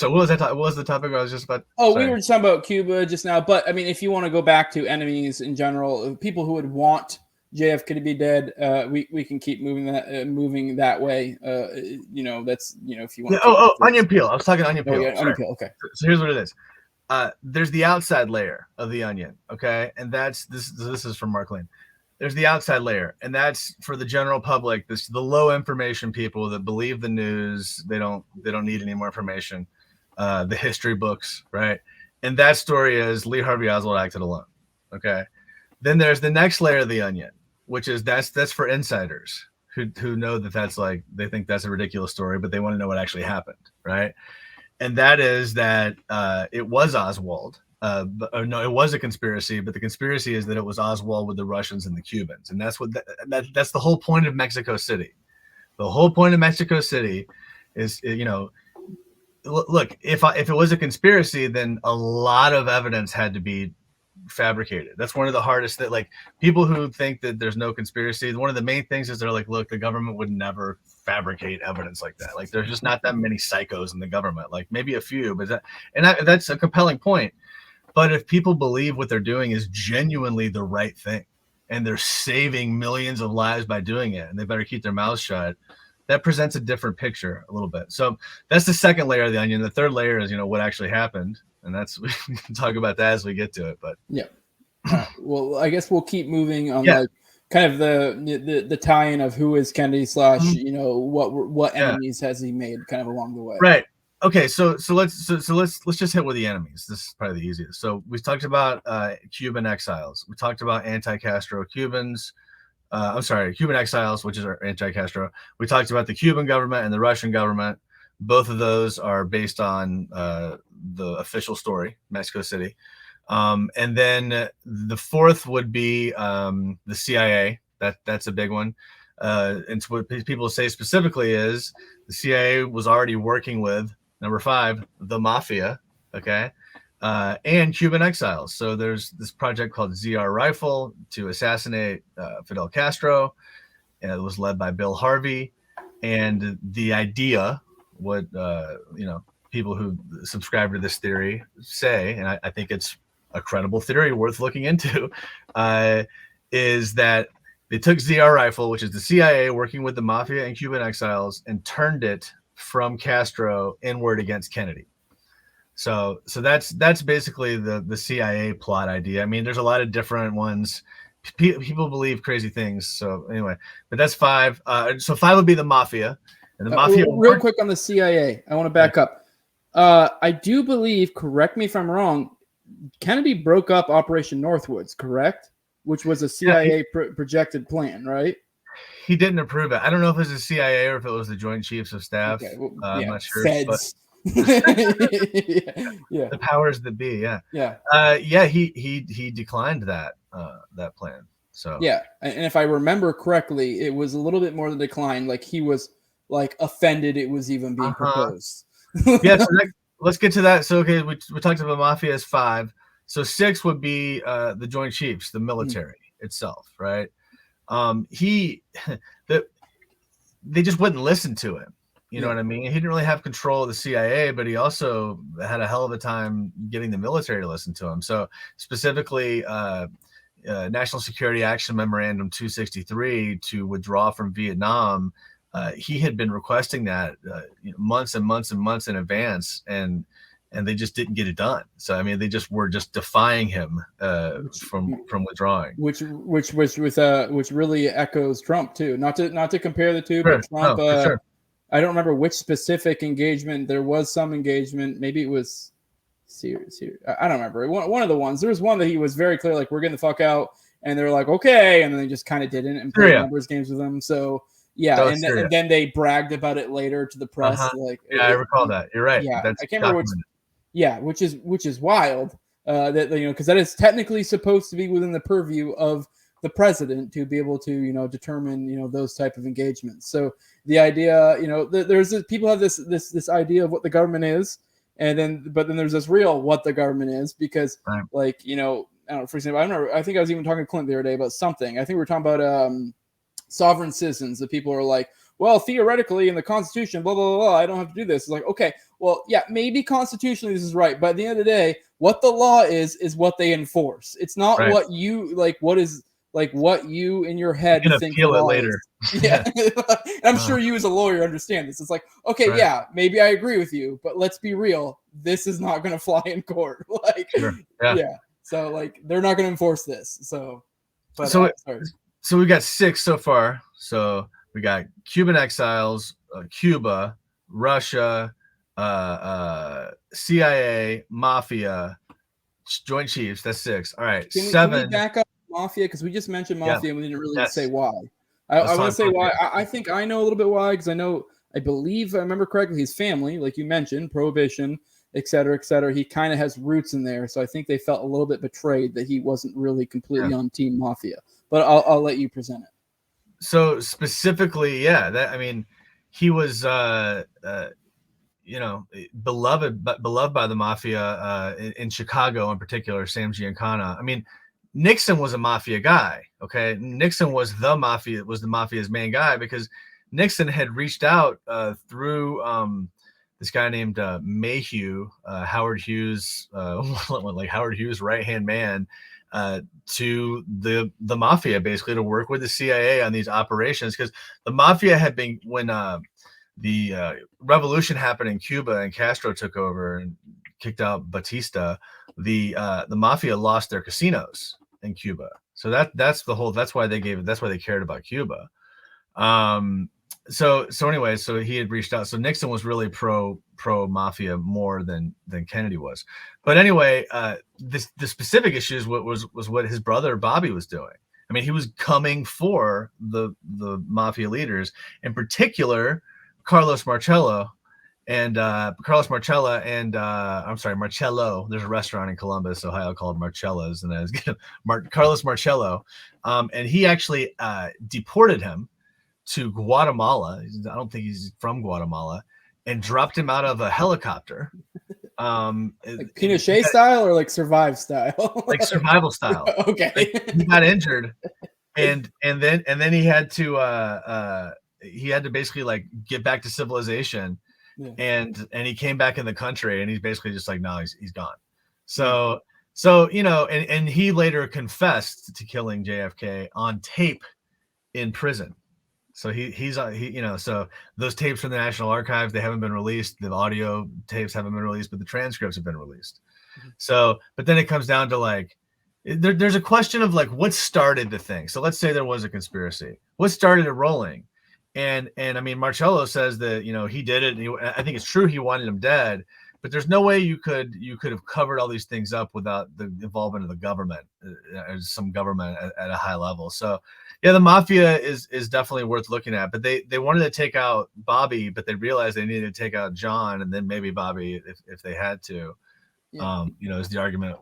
what was that? What was the topic I was just about? Oh, sorry. We were just talking about Cuba just now, but I mean, if you want to go back to enemies in general, people who would want JFK to be dead, we can keep moving that way. That's if you want. Yeah, onion peel. I was talking onion peel. Yeah, onion peel. Okay. So here's what it is. There's the outside layer of the onion, okay, and that's this. This is from Mark Lane. There's the outside layer, and that's for the general public. The low information people that believe the news. They don't need any more information. The history books, right? And that story is Lee Harvey Oswald acted alone. Okay. Then there's the next layer of the onion, which is that's for insiders who know that's like, they think that's a ridiculous story, but they want to know what actually happened, right? And that is that it was Oswald. No, it was a conspiracy, but the conspiracy is that it was Oswald with the Russians and the Cubans, and that's the whole point of Mexico City. The whole point of Mexico City is, look, if it was a conspiracy, then a lot of evidence had to be fabricated. That's one of the hardest that, like, people who think that there's no conspiracy, one of the main things is they're like, look, the government would never fabricate evidence like that. Like, there's just not that many psychos in the government, like maybe a few, but that's a compelling point. But if people believe what they're doing is genuinely the right thing, and they're saving millions of lives by doing it, and they better keep their mouths shut, that presents a different picture a little bit. So that's the second layer of the onion. The third layer is, what actually happened. And we can talk about that as we get to it. But yeah. Well, I guess we'll keep moving on like kind of the tie-in of who is Kennedy / what enemies has he made kind of along the way. Right. Okay. So let's just hit with the enemies. This is probably the easiest. So we talked about Cuban exiles. We talked about anti-Castro Cubans. Cuban exiles, which is our anti-Castro. We talked about the Cuban government and the Russian government. Both of those are based on the official story, Mexico City. And then the fourth would be the CIA. That's a big one. And so what people say specifically is the CIA was already working with, number 5, the mafia, okay, and Cuban exiles. So there's this project called ZR Rifle to assassinate Fidel Castro, and it was led by Bill Harvey. And the idea people who subscribe to this theory say, and I think it's a credible theory worth looking into, is that they took ZR Rifle, which is the CIA working with the mafia and Cuban exiles, and turned it from Castro inward against Kennedy. So that's basically the CIA plot idea. I mean, there's a lot of different ones. People believe crazy things. So anyway, but that's 5. So 5 would be the mafia, and the mafia. Real quick on the CIA, I want to back up. I do believe, correct me if I'm wrong, Kennedy broke up Operation Northwoods, correct? Which was a CIA projected plan, right? He didn't approve it. I don't know if it was the CIA or if it was the Joint Chiefs of Staff. Okay, well, I'm not sure. Feds. The powers that be, he declined that plan. So yeah, and if I remember correctly, it was a little bit more than decline. Like he was like offended it was even being proposed. Yeah, so let's get to that. So okay, we talked about mafia as 5. So 6 would be the Joint Chiefs, the military itself, right? They just wouldn't listen to him. You know what I mean? He didn't really have control of the CIA, but he also had a hell of a time getting the military to listen to him. So specifically, National Security Action Memorandum 263 to withdraw from Vietnam, he had been requesting that months and months and months in advance, and they just didn't get it done. So I mean, they just were just defying him from withdrawing, which really echoes Trump too. Not to compare the two, but Trump. For sure. I don't remember which specific engagement. There was some engagement. Maybe it was serious. I don't remember. One of the ones. There was one that he was very clear, like, we're getting the fuck out. And they're like, okay. And then they just kind of didn't and played numbers games with them. So, yeah. And then they bragged about it later to the press. Like, I recall that. You're right. Yeah. That's I can't remember which is wild. That, because that is technically supposed to be within the purview of the president to be able to, determine, those type of engagements. So the idea, people have this idea of what the government is, but then there's this real what the government is, because I don't know, for example, I think I was even talking to Clint the other day about something. I think we were talking about sovereign citizens, that people are like, well, theoretically in the Constitution, blah, blah, blah, I don't have to do this. It's like, okay, well, yeah, maybe constitutionally this is right. But at the end of the day, what the law is what they enforce. It's not what you what you in your head think appeal it later. Yeah. And I'm sure you as a lawyer understand this. It's like, okay, yeah, maybe I agree with you, but let's be real. This is not going to fly in court. Yeah. So they're not going to enforce this. So we got 6 so far. So we got Cuban exiles, Cuba, Russia, CIA, Mafia, Joint Chiefs. That's 6. All right, 7. Can we back up Mafia, because we just mentioned Mafia and we didn't really say why. I want to say why. I think I know a little bit why, because I believe I remember correctly, his family, like you mentioned, Prohibition, et cetera, et cetera. He kind of has roots in there, so I think they felt a little bit betrayed that he wasn't really completely on Team Mafia. But I'll let you present it. So specifically, he was beloved by the mafia in Chicago in particular, Sam Giancana. I mean, Nixon was a mafia guy. Okay, Nixon was the mafia's main guy, because Nixon had reached out through this guy named Mayhew, Howard Hughes, Howard Hughes' right-hand man, to the mafia, basically, to work with the CIA on these operations, because the mafia had been, when the revolution happened in Cuba and Castro took over and kicked out Batista, the mafia lost their casinos in Cuba. So that's why they cared about Cuba. So anyway, so he had reached out. So Nixon was really pro mafia more than Kennedy was. But anyway, the specific issues was what his brother Bobby was doing. I mean, he was coming for the mafia leaders, in particular Carlos Marcello and Marcello. There's a restaurant in Columbus, Ohio called Marcello's, and that was Carlos Marcello. And he actually deported him to Guatemala. I don't think he's from Guatemala, and dropped him out of a helicopter. Like Pinochet style or like survive style? Like survival style. Okay. He got injured, and then he had to basically like get back to civilization. and he came back in the country, and he's basically just like, no, he's gone. So you know, and he later confessed to killing JFK on tape in prison. So he's you know, so those tapes from the National Archives, they haven't been released. The audio tapes haven't been released, but the transcripts have been released. So, but then it comes down to like, there's a question of like, what started the thing. So let's say there was a conspiracy. What started it rolling? And I mean, Marcello says that, you know, he did it. And I think it's true he wanted him dead, but there's no way you could have covered all these things up without the involvement of the government, some government at a high level. So yeah, the mafia is definitely worth looking at, but they wanted to take out Bobby, but they realized they needed to take out John and then maybe Bobby if they had to. Yeah. You know, is the argument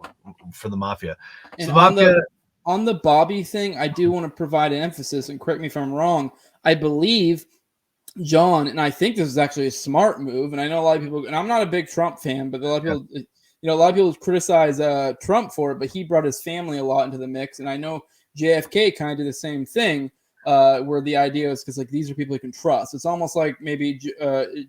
for the mafia. And so mafia, on the Bobby thing, I do want to provide an emphasis, and correct me if I'm wrong. I believe John, and I think this is actually a smart move, and I know a lot of people, and I'm not a big Trump fan, but a lot of people, you know, a lot of people criticize Trump for it, but he brought his family a lot into the mix, and I know JFK kind of did the same thing, where the idea is because like these are people you can trust. It's almost like maybe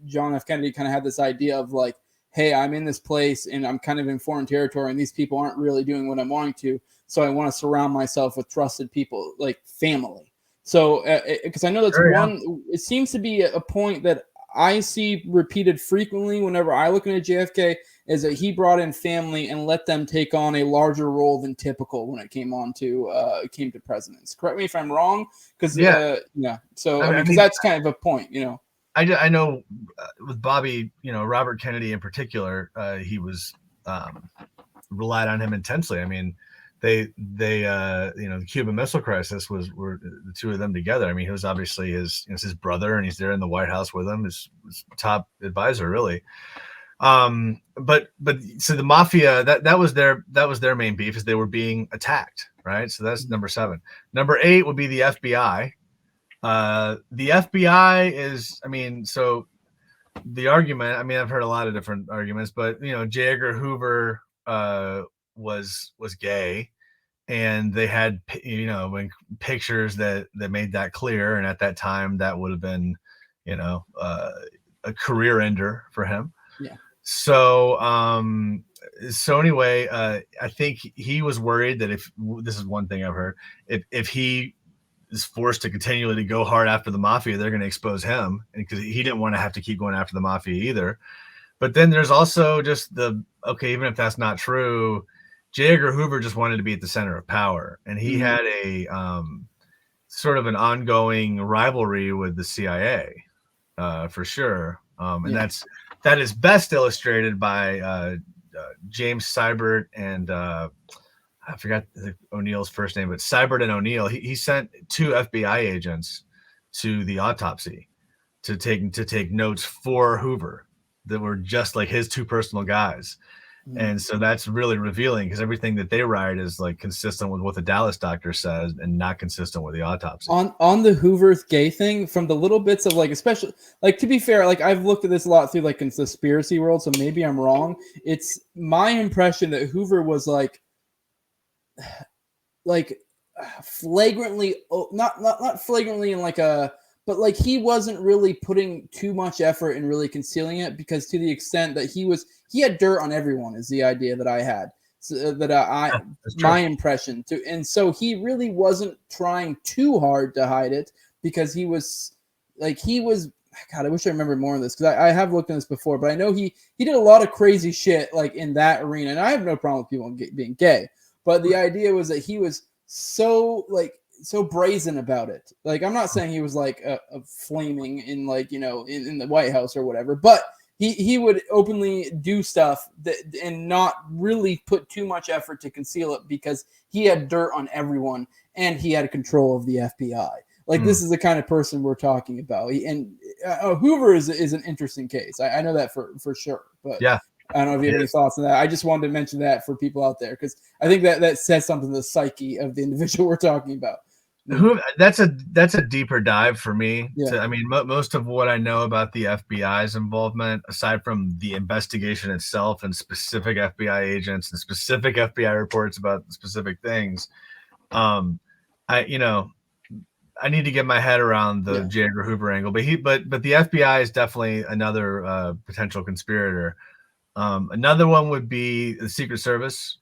John F. Kennedy kind of had this idea of like, hey, I'm in this place and I'm kind of in foreign territory, and these people aren't really doing what I'm wanting to, so I want to surround myself with trusted people, like family. So, because I know that's it seems to be a point that I see repeated frequently whenever I look at JFK, is that he brought in family and let them take on a larger role than typical when it came to presidents. Correct me if I'm wrong, because So I mean, because that's kind of a point, you know. I know with Bobby, you know, Robert Kennedy in particular, he was relied on him intensely. I mean, they you know, the Cuban Missile Crisis were the two of them together. I mean, he was obviously his brother, and he's there in the White House with him, his top advisor, really. But so the mafia, that was their main beef, is they were being attacked, right? So that's number 7. Number 8 would be the FBI. The FBI is, I mean, so the argument, I mean, I've heard a lot of different arguments, but you know, J. Edgar Hoover was gay, and they had, you know, pictures that made that clear, and at that time that would have been, you know, a career ender for him. Yeah. So anyway, I think he was worried that if this is one thing I've heard, if he is forced to continually go hard after the mafia, they're going to expose him, and because he didn't want to have to keep going after the mafia either. But then there's also just even if that's not true, J. Edgar Hoover just wanted to be at the center of power, and he had a sort of an ongoing rivalry with the CIA, for sure. And that is best illustrated by James Seibert and I forgot O'Neill's first name, but Seibert and O'Neill. He sent 2 FBI agents to the autopsy to take notes for Hoover that were just like his 2 personal guys. And so that's really revealing, because everything that they write is like consistent with what the Dallas doctor says and not consistent with the autopsy. On the Hoover gay thing, from the little bits of like, especially like, to be fair, like I've looked at this a lot through like conspiracy world, so maybe I'm wrong. It's my impression that Hoover was like flagrantly, not flagrantly in like a, but like he wasn't really putting too much effort in really concealing it, because to the extent that he had dirt on everyone is the idea that I had, so that my impression too. And so he really wasn't trying too hard to hide it, because he was, God, I wish I remembered more of this, because I have looked at this before, but I know he did a lot of crazy shit like in that arena, and I have no problem with people being gay, but the idea was that he was so brazen about it. Like, I'm not saying he was like a flaming in like, you know, in the White House or whatever, but he would openly do stuff and not really put too much effort to conceal it, because he had dirt on everyone and he had control of the FBI. Like, this is the kind of person we're talking about. And Hoover is an interesting case. I know that for sure. But yeah, I don't know if you have any thoughts on that. I just wanted to mention that for people out there, because I think that says something to the psyche of the individual we're talking about. That's a deeper dive for me. Yeah. I mean, most of what I know about the FBI's involvement, aside from the investigation itself and specific FBI agents and specific FBI reports about specific things, I need to get my head around the J. Edgar Hoover angle, but the FBI is definitely another potential conspirator. Another one would be the Secret Service.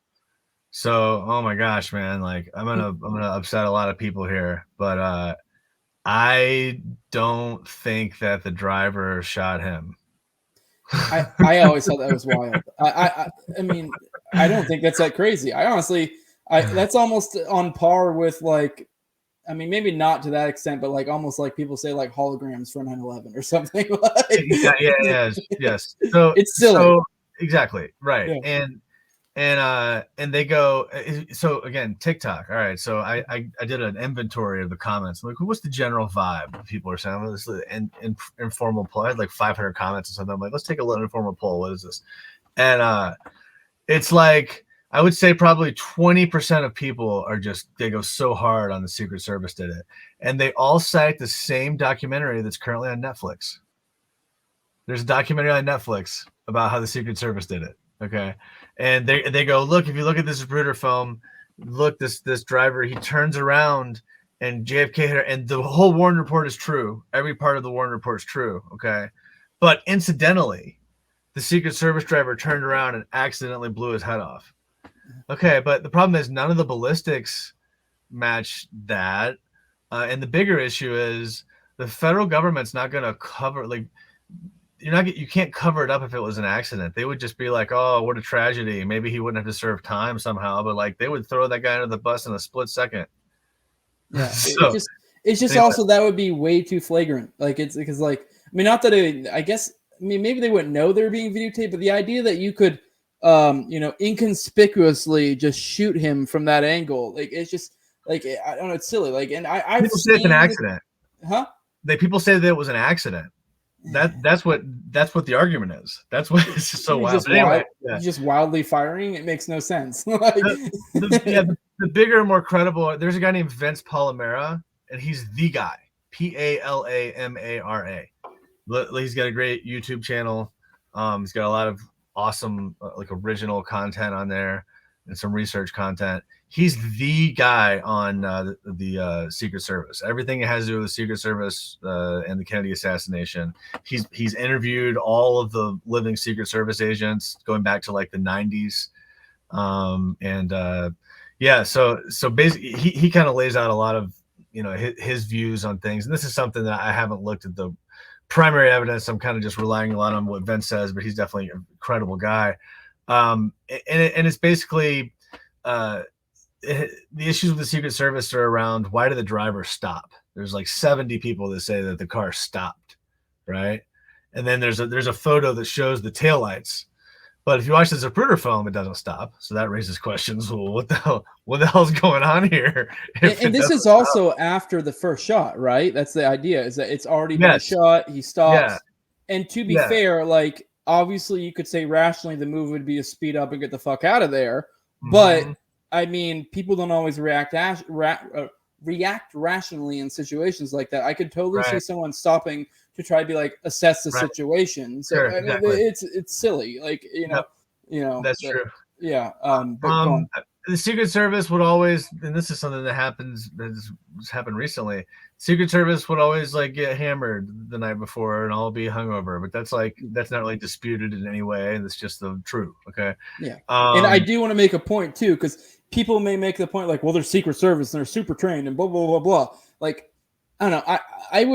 So, oh my gosh, man, like I'm gonna upset a lot of people here, but I don't think that the driver shot him. I always thought that was wild. I mean, I don't think that's that crazy. I honestly, that's almost on par with like, I mean, maybe not to that extent, but like almost like people say like holograms for 9/11 or something. Like, yes. So it's silly. So, exactly right, Yeah. and they go. So again, TikTok. All right. So I did an inventory of the comments. Like, what's the general vibe? People are saying, well, this is an informal poll. I had like 500 comments or something. I'm like, let's take a little informal poll. What is this? And it's like, I would say probably 20% of people are just, they go so hard on the Secret Service did it. And they all cite the same documentary that's currently on Netflix. There's a documentary on Netflix about how the Secret Service did it. Okay. And they go, look, if you look at this Zapruder film, look, this driver, he turns around and JFK hit her, and the whole Warren Report is true. Every part of the Warren Report is true. Okay. But incidentally, the Secret Service driver turned around and accidentally blew his head off. Okay. But the problem is none of the ballistics match that. And the bigger issue is the federal government's not going to cover, like, you can't cover it up if it was an accident. They would just be like, oh, what a tragedy. Maybe he wouldn't have to serve time somehow, but like they would throw that guy under the bus in a split second. Yeah. So, it's just anyway. Also that would be way too flagrant. Like it's because like, I mean, not that I guess, I mean, maybe they wouldn't know they're being videotaped, but the idea that you could, inconspicuously just shoot him from that angle, like it's just like, I don't know, it's silly. Like, and I've people say it's an accident. People say that it was an accident. That's what the argument is. That's what it's just so wild. Anyway, just wildly firing. It makes no sense. The bigger, more credible. There's a guy named Vince Palomera, and he's the guy. Palamara. He's got a great YouTube channel. He's got a lot of awesome like original content on there and some research content. He's the guy on the Secret Service. Everything it has to do with the Secret Service and the Kennedy assassination. He's interviewed all of the living Secret Service agents going back to like the 90s. So basically he kind of lays out a lot of his views on things. And this is something that I haven't looked at the primary evidence. I'm kind of just relying a lot on what Vince says, but he's definitely a credible guy. And it's basically the issues with the Secret Service are around why did the driver stop? There's like 70 people that say that the car stopped, right? And then there's a photo that shows the taillights. But if you watch the Zapruder film, it doesn't stop. So that raises questions. Well, what the hell's going on here? And this is also after the first shot, right? That's the idea, is that it's already been shot. He stops. Yeah. And to be fair, like obviously you could say rationally the move would be to speed up and get the fuck out of there. Mm-hmm. But I mean, people don't always react rationally in situations like that. I could totally see someone stopping to try to be like assess the situation. So sure, I mean, exactly. it's silly, like that's true. Yeah. The Secret Service would always, and this is something that has happened recently. Secret Service would always like get hammered the night before and all be hungover, but that's not really disputed in any way, and it's just the truth. Okay. Yeah. And I do want to make a point too, because people may make the point like, well, they're Secret Service and they're super trained and blah blah blah blah. Like, I don't know. I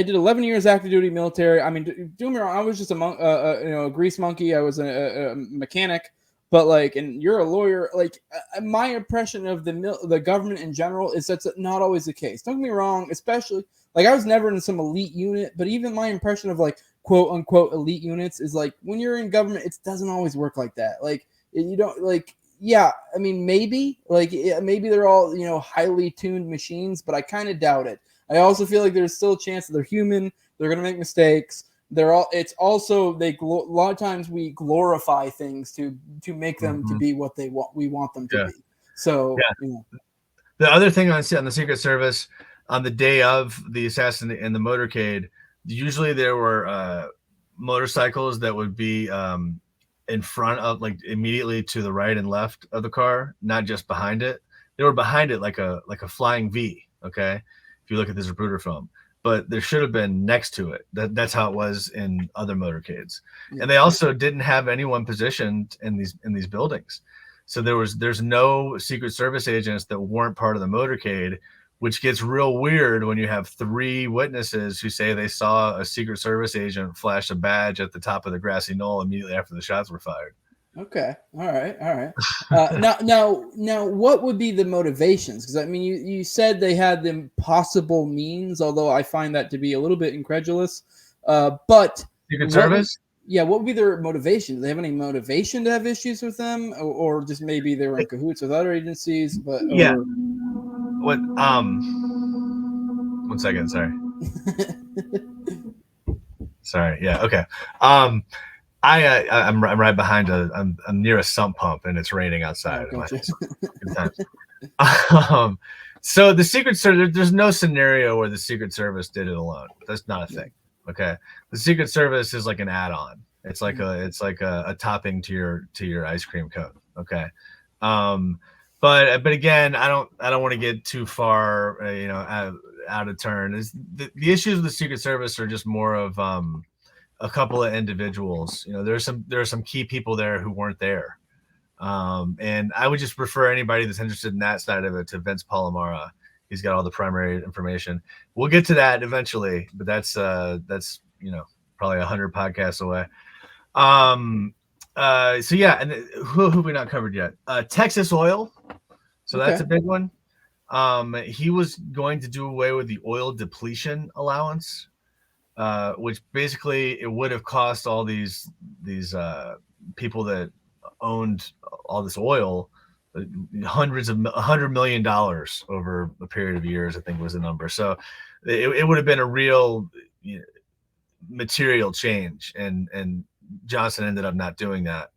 did 11 years active duty military. I mean, do me wrong, I was just a grease monkey. I was a mechanic. But like, and you're a lawyer, like my impression of the government in general is that's not always the case. Don't get me wrong, especially like I was never in some elite unit, but even my impression of like quote unquote elite units is like when you're in government, it doesn't always work like that. Like you don't like, yeah, I mean, maybe they're all, highly tuned machines, but I kind of doubt it. I also feel like there's still a chance that they're human. They're going to make mistakes. It's also a lot of times we glorify things to make them to be what we want them to be. So the other thing on the Secret Service on the day of the assassination and the motorcade, usually there were motorcycles that would be in front of, like immediately to the right and left of the car, not just behind it. They were behind it like a flying V. Okay. if you look at the Zapruder film. But there should have been next to it. That's how it was in other motorcades. And they also didn't have anyone positioned in these buildings. So there's no Secret Service agents that weren't part of the motorcade, which gets real weird when you have 3 witnesses who say they saw a Secret Service agent flash a badge at the top of the grassy knoll immediately after the shots were fired. Okay. All right. Now, what would be the motivations? Because I mean, you said they had the possible means, although I find that to be a little bit incredulous. But Secret Service? What would be their motivation? Do they have any motivation to have issues with them, or just maybe they were in cahoots with other agencies? But what? 1 second. Sorry. Sorry. Yeah. Okay. I'm right behind I'm near a sump pump and it's raining outside. Oh, gotcha. So the Secret Service, there's no scenario where the Secret Service did it alone. That's not a thing. Okay. The Secret Service is like an add-on. It's like a topping to your ice cream cone. Okay. But again, I don't want to get too far, out of turn. The issues with the Secret Service are just more of a couple of individuals. There are some key people there who weren't there. And I would just refer anybody that's interested in that side of it to Vince Palomara. He's got all the primary information. We'll get to that eventually, but that's probably 100 podcasts away. So yeah, and who have we not covered yet? Texas Oil. So that's a big one. He was going to do away with the oil depletion allowance, which basically it would have cost all these people that owned all this oil $100 million over a period of years, I think was the number. So it would have been a real material change, and Johnson ended up not doing that.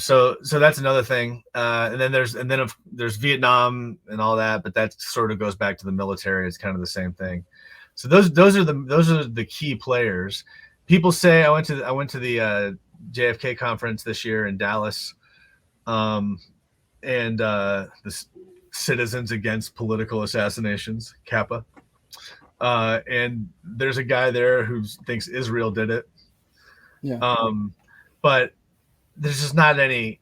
So that's another thing. And then there's Vietnam and all that, but that sort of goes back to the military. It's kind of the same thing. So those are the key players. People say I went to the JFK conference this year in Dallas, and the Citizens Against Political Assassinations, Kappa. And there's a guy there who thinks Israel did it. Yeah. But there's not any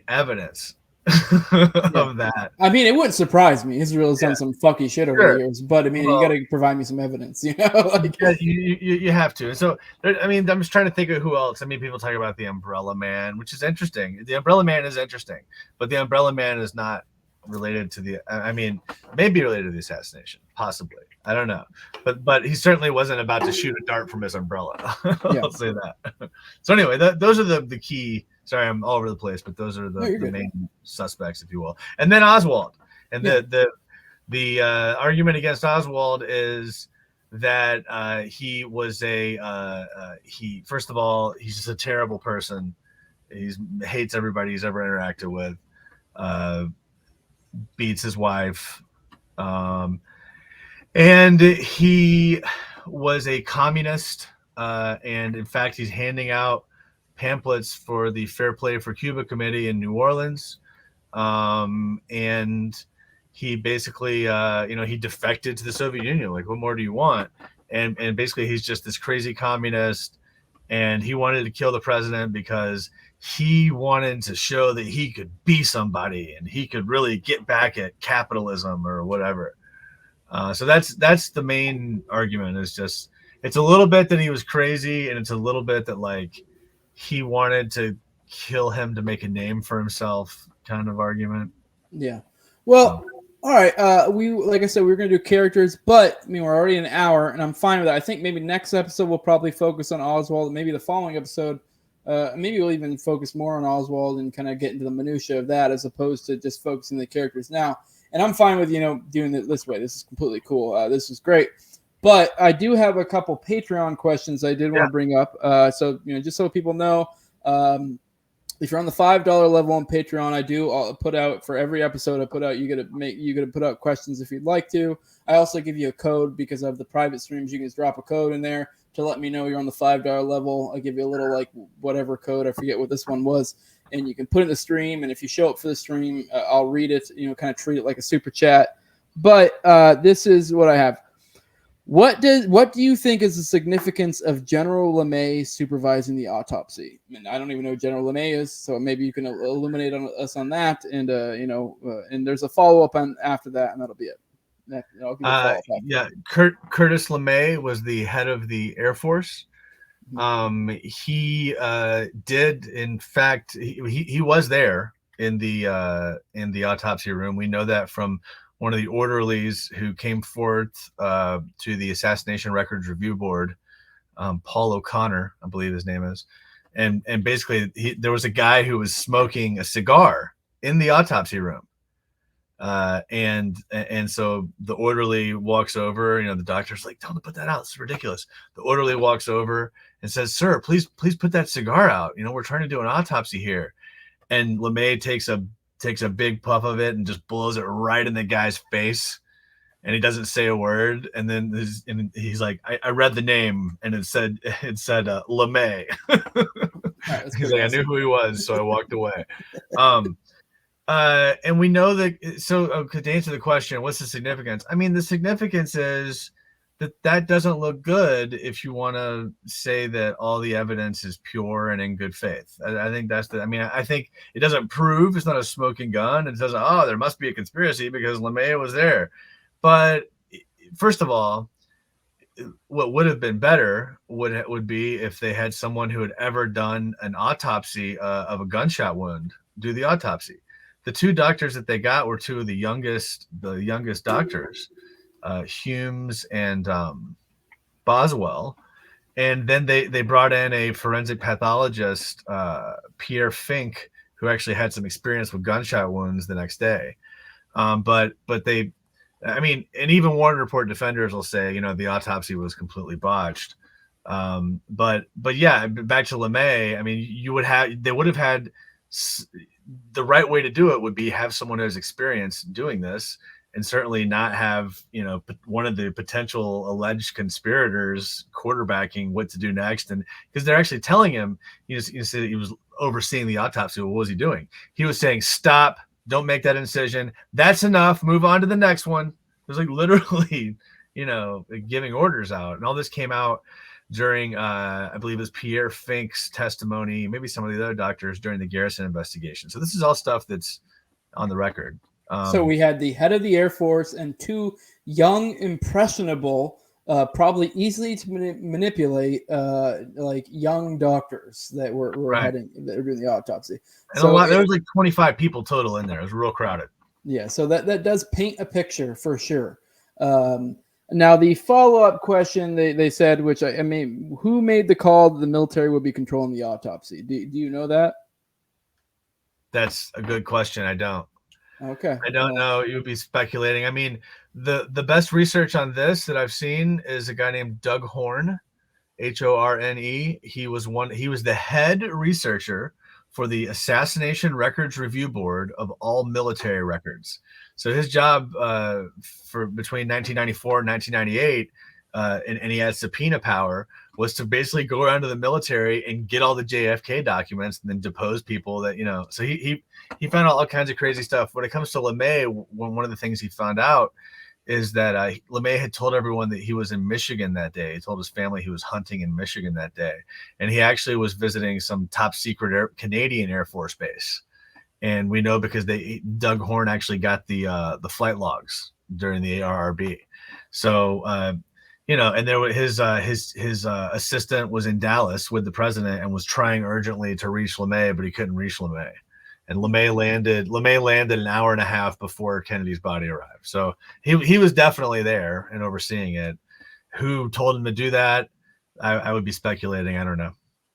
evidence of that. I mean, it wouldn't surprise me. Israel's done some fucky shit over the years, but I mean, you got to provide me some evidence, you have to. So, I mean, I'm just trying to think of who else. I mean, people talk about the Umbrella Man, which is interesting. The Umbrella Man is interesting, but the Umbrella Man is not related to maybe related to the assassination, possibly. I don't know, but he certainly wasn't about to shoot a dart from his umbrella. I'll say that. So anyway, those are the key. Sorry, I'm all over the place, but those are the main suspects, if you will. And then Oswald, and the argument against Oswald is that he was first of all, he's just a terrible person. He hates everybody he's ever interacted with. Beats his wife. And he was a communist, and in fact, he's handing out pamphlets for the Fair Play for Cuba Committee in New Orleans, and he basically, he defected to the Soviet Union. Like, what more do you want? And basically, he's just this crazy communist, and he wanted to kill the president because he wanted to show that he could be somebody and he could really get back at capitalism or whatever. So that's the main argument. Is just, it's a little bit that he was crazy, and it's a little bit that like he wanted to kill him to make a name for himself, kind of argument. Yeah. Well, all right. We, like I said, we were going to do characters, but I mean, we're already an hour, and I'm fine with that. I think maybe next episode we'll probably focus on Oswald. Maybe the following episode, maybe we'll even focus more on Oswald and kind of get into the minutia of that, as opposed to just focusing the characters now. And I'm fine with, doing it this way. This is completely cool. This is great. But I do have a couple Patreon questions I did want to bring up. So, just so people know, if you're on the $5 level on Patreon, I'll put out for every episode I put out, you get to put out questions if you'd like to. I also give you a code because of the private streams. You can just drop a code in there to let me know you're on the $5 level. I give you a little, whatever code. I forget what this one was. And you can put it in the stream, and if you show up for the stream, I'll read it, kind of treat it like a super chat. But this is what I have. What do you think is the significance of General LeMay supervising the autopsy? I mean, I don't even know who General LeMay is, so maybe you can illuminate us on that. And and there's a follow up on after that, and that'll be it. I'll give a follow-up after Yeah, Curtis LeMay was the head of the Air Force. He did, in fact, he was there in the autopsy room. We know that from one of the orderlies who came forth to the Assassination Records Review Board, Paul O'Connor, I believe his name is, and basically there was a guy who was smoking a cigar in the autopsy room. And so the orderly walks over, the doctor's like, tell him to put that out. It's ridiculous. The orderly walks over and says, sir, please put that cigar out. We're trying to do an autopsy here. And LeMay takes a big puff of it and just blows it right in the guy's face. And he doesn't say a word. And then he's like, I read the name and it said LeMay. Right, he's like, awesome. I knew who he was, so I walked away. And we know that, so to answer the question, what's the significance? I mean, the significance is that doesn't look good if you want to say that all the evidence is pure and in good faith. I think I think it doesn't prove, it's not a smoking gun. It doesn't, there must be a conspiracy because LeMay was there. But first of all, what would have been better would be if they had someone who had ever done an autopsy of a gunshot wound do the autopsy. The two doctors that they got were two of the youngest doctors, Humes and Boswell. And then they brought in a forensic pathologist, Pierre Fink, who actually had some experience with gunshot wounds the next day. But they, and even Warren Report defenders will say, the autopsy was completely botched. But yeah, back to LeMay, they would have had the right way to do it would be have someone who has experience doing this, and certainly not have, one of the potential alleged conspirators quarterbacking what to do next. And because they're actually telling him, you say that he was overseeing the autopsy. Well, what was he doing? He was saying, stop, don't make that incision. That's enough. Move on to the next one. It was like literally, giving orders out. And all this came out during, I believe it was Pierre Fink's testimony, maybe some of the other doctors during the Garrison investigation. So this is all stuff that's on the record. So we had the head of the Air Force and two young, impressionable, probably easily to manipulate, like young doctors that were doing the autopsy. And there was like 25 people total in there. It was real crowded. Yeah, so that does paint a picture for sure. Now, the follow-up question they said, which who made the call that the military would be controlling the autopsy? Do you know that? That's a good question. I don't. Okay. I don't know. You would be speculating. I mean, the best research on this that I've seen is a guy named Doug Horne, Horne. He was the head researcher for the Assassination Records Review Board of all military records. So his job for between 1994 and 1998, and he had subpoena power, was to basically go around to the military and get all the JFK documents and then depose people that, so he found out all kinds of crazy stuff. When it comes to LeMay, one of the things he found out is that LeMay had told everyone that he was in Michigan that day. He told his family he was hunting in Michigan that day. And he actually was visiting some top secret Canadian Air Force base. And we know because Doug Horne actually got the flight logs during the ARRB. So, and there was his assistant was in Dallas with the president and was trying urgently to reach LeMay, but he couldn't reach LeMay. And LeMay landed an hour and a half before Kennedy's body arrived. So he was definitely there and overseeing it. Who told him to do that? I would be speculating. I don't know.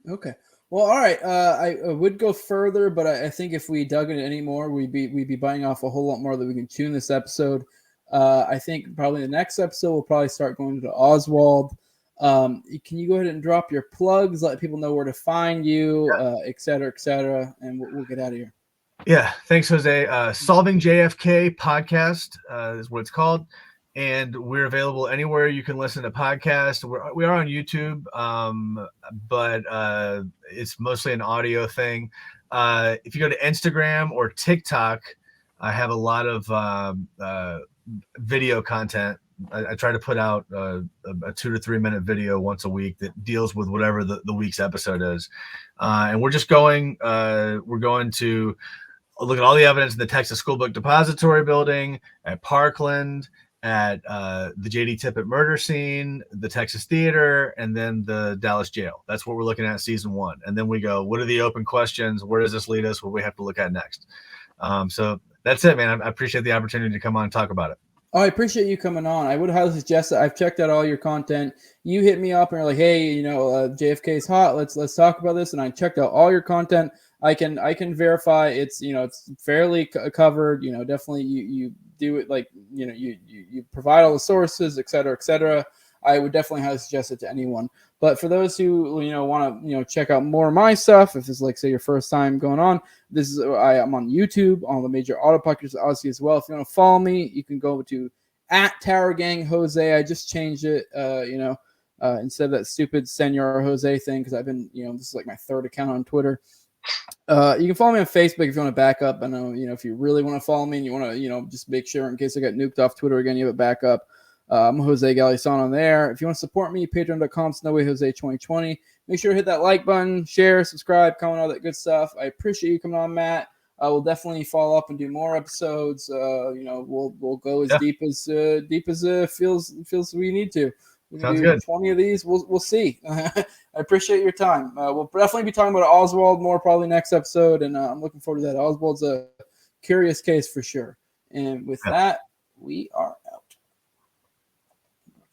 Okay. Well, all right. I would go further, but I think if we dug in any more, we'd be biting off a whole lot more that we can chew in this episode. I think probably the next episode we'll probably start going to Oswald. Can you go ahead and drop your plugs, let people know where to find you, et cetera, and we'll get out of here. Yeah, thanks, Jose. Solving JFK podcast is what it's called, and we're available anywhere you can listen to podcasts. We are on YouTube, but it's mostly an audio thing. If you go to Instagram or TikTok, I have a lot of video content. I try to put out a 2 to 3 minute video once a week that deals with whatever the week's episode is. And we're going to look at all the evidence in the Texas School Book Depository building, at Parkland, at the J.D. Tippit murder scene, the Texas Theater, and then the Dallas jail. That's what we're looking at season 1. And then we go, what are the open questions? Where does this lead us? What do we have to look at next? So that's it, man. I appreciate the opportunity to come on and talk about it. Oh, I appreciate you coming on. I would highly suggest that. I've checked out all your content. You hit me up and you're like, hey, JFK is hot. Let's talk about this. And I checked out all your content. I can verify it's fairly covered. Definitely you do it like, you provide all the sources, et cetera, et cetera. I would definitely highly suggest it to anyone. But for those who want to check out more of my stuff, if it's like say your first time going on, I'm on YouTube, on the major auto podcasts obviously as well. If you want to follow me, you can go to @TowerGangJose. I just changed it, instead of that stupid Senor Jose thing, because I've been this is like my 3rd account on Twitter. You can follow me on Facebook if you want to back up. I know if you really want to follow me and you want to just make sure in case I got nuked off Twitter again, you have a backup. I'm Jose Galison on there. If you want to support me, patreon.com/NoWayJose2020. Make sure to hit that like button, share, subscribe, comment, all that good stuff. I appreciate you coming on, Matt. I will definitely follow up and do more episodes. We'll go as deep as feels we need to. Sounds good. 20 of these. We'll see. I appreciate your time. We'll definitely be talking about Oswald more probably next episode, and I'm looking forward to that. Oswald's a curious case for sure. And with that, we are out.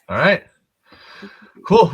All right. Cool.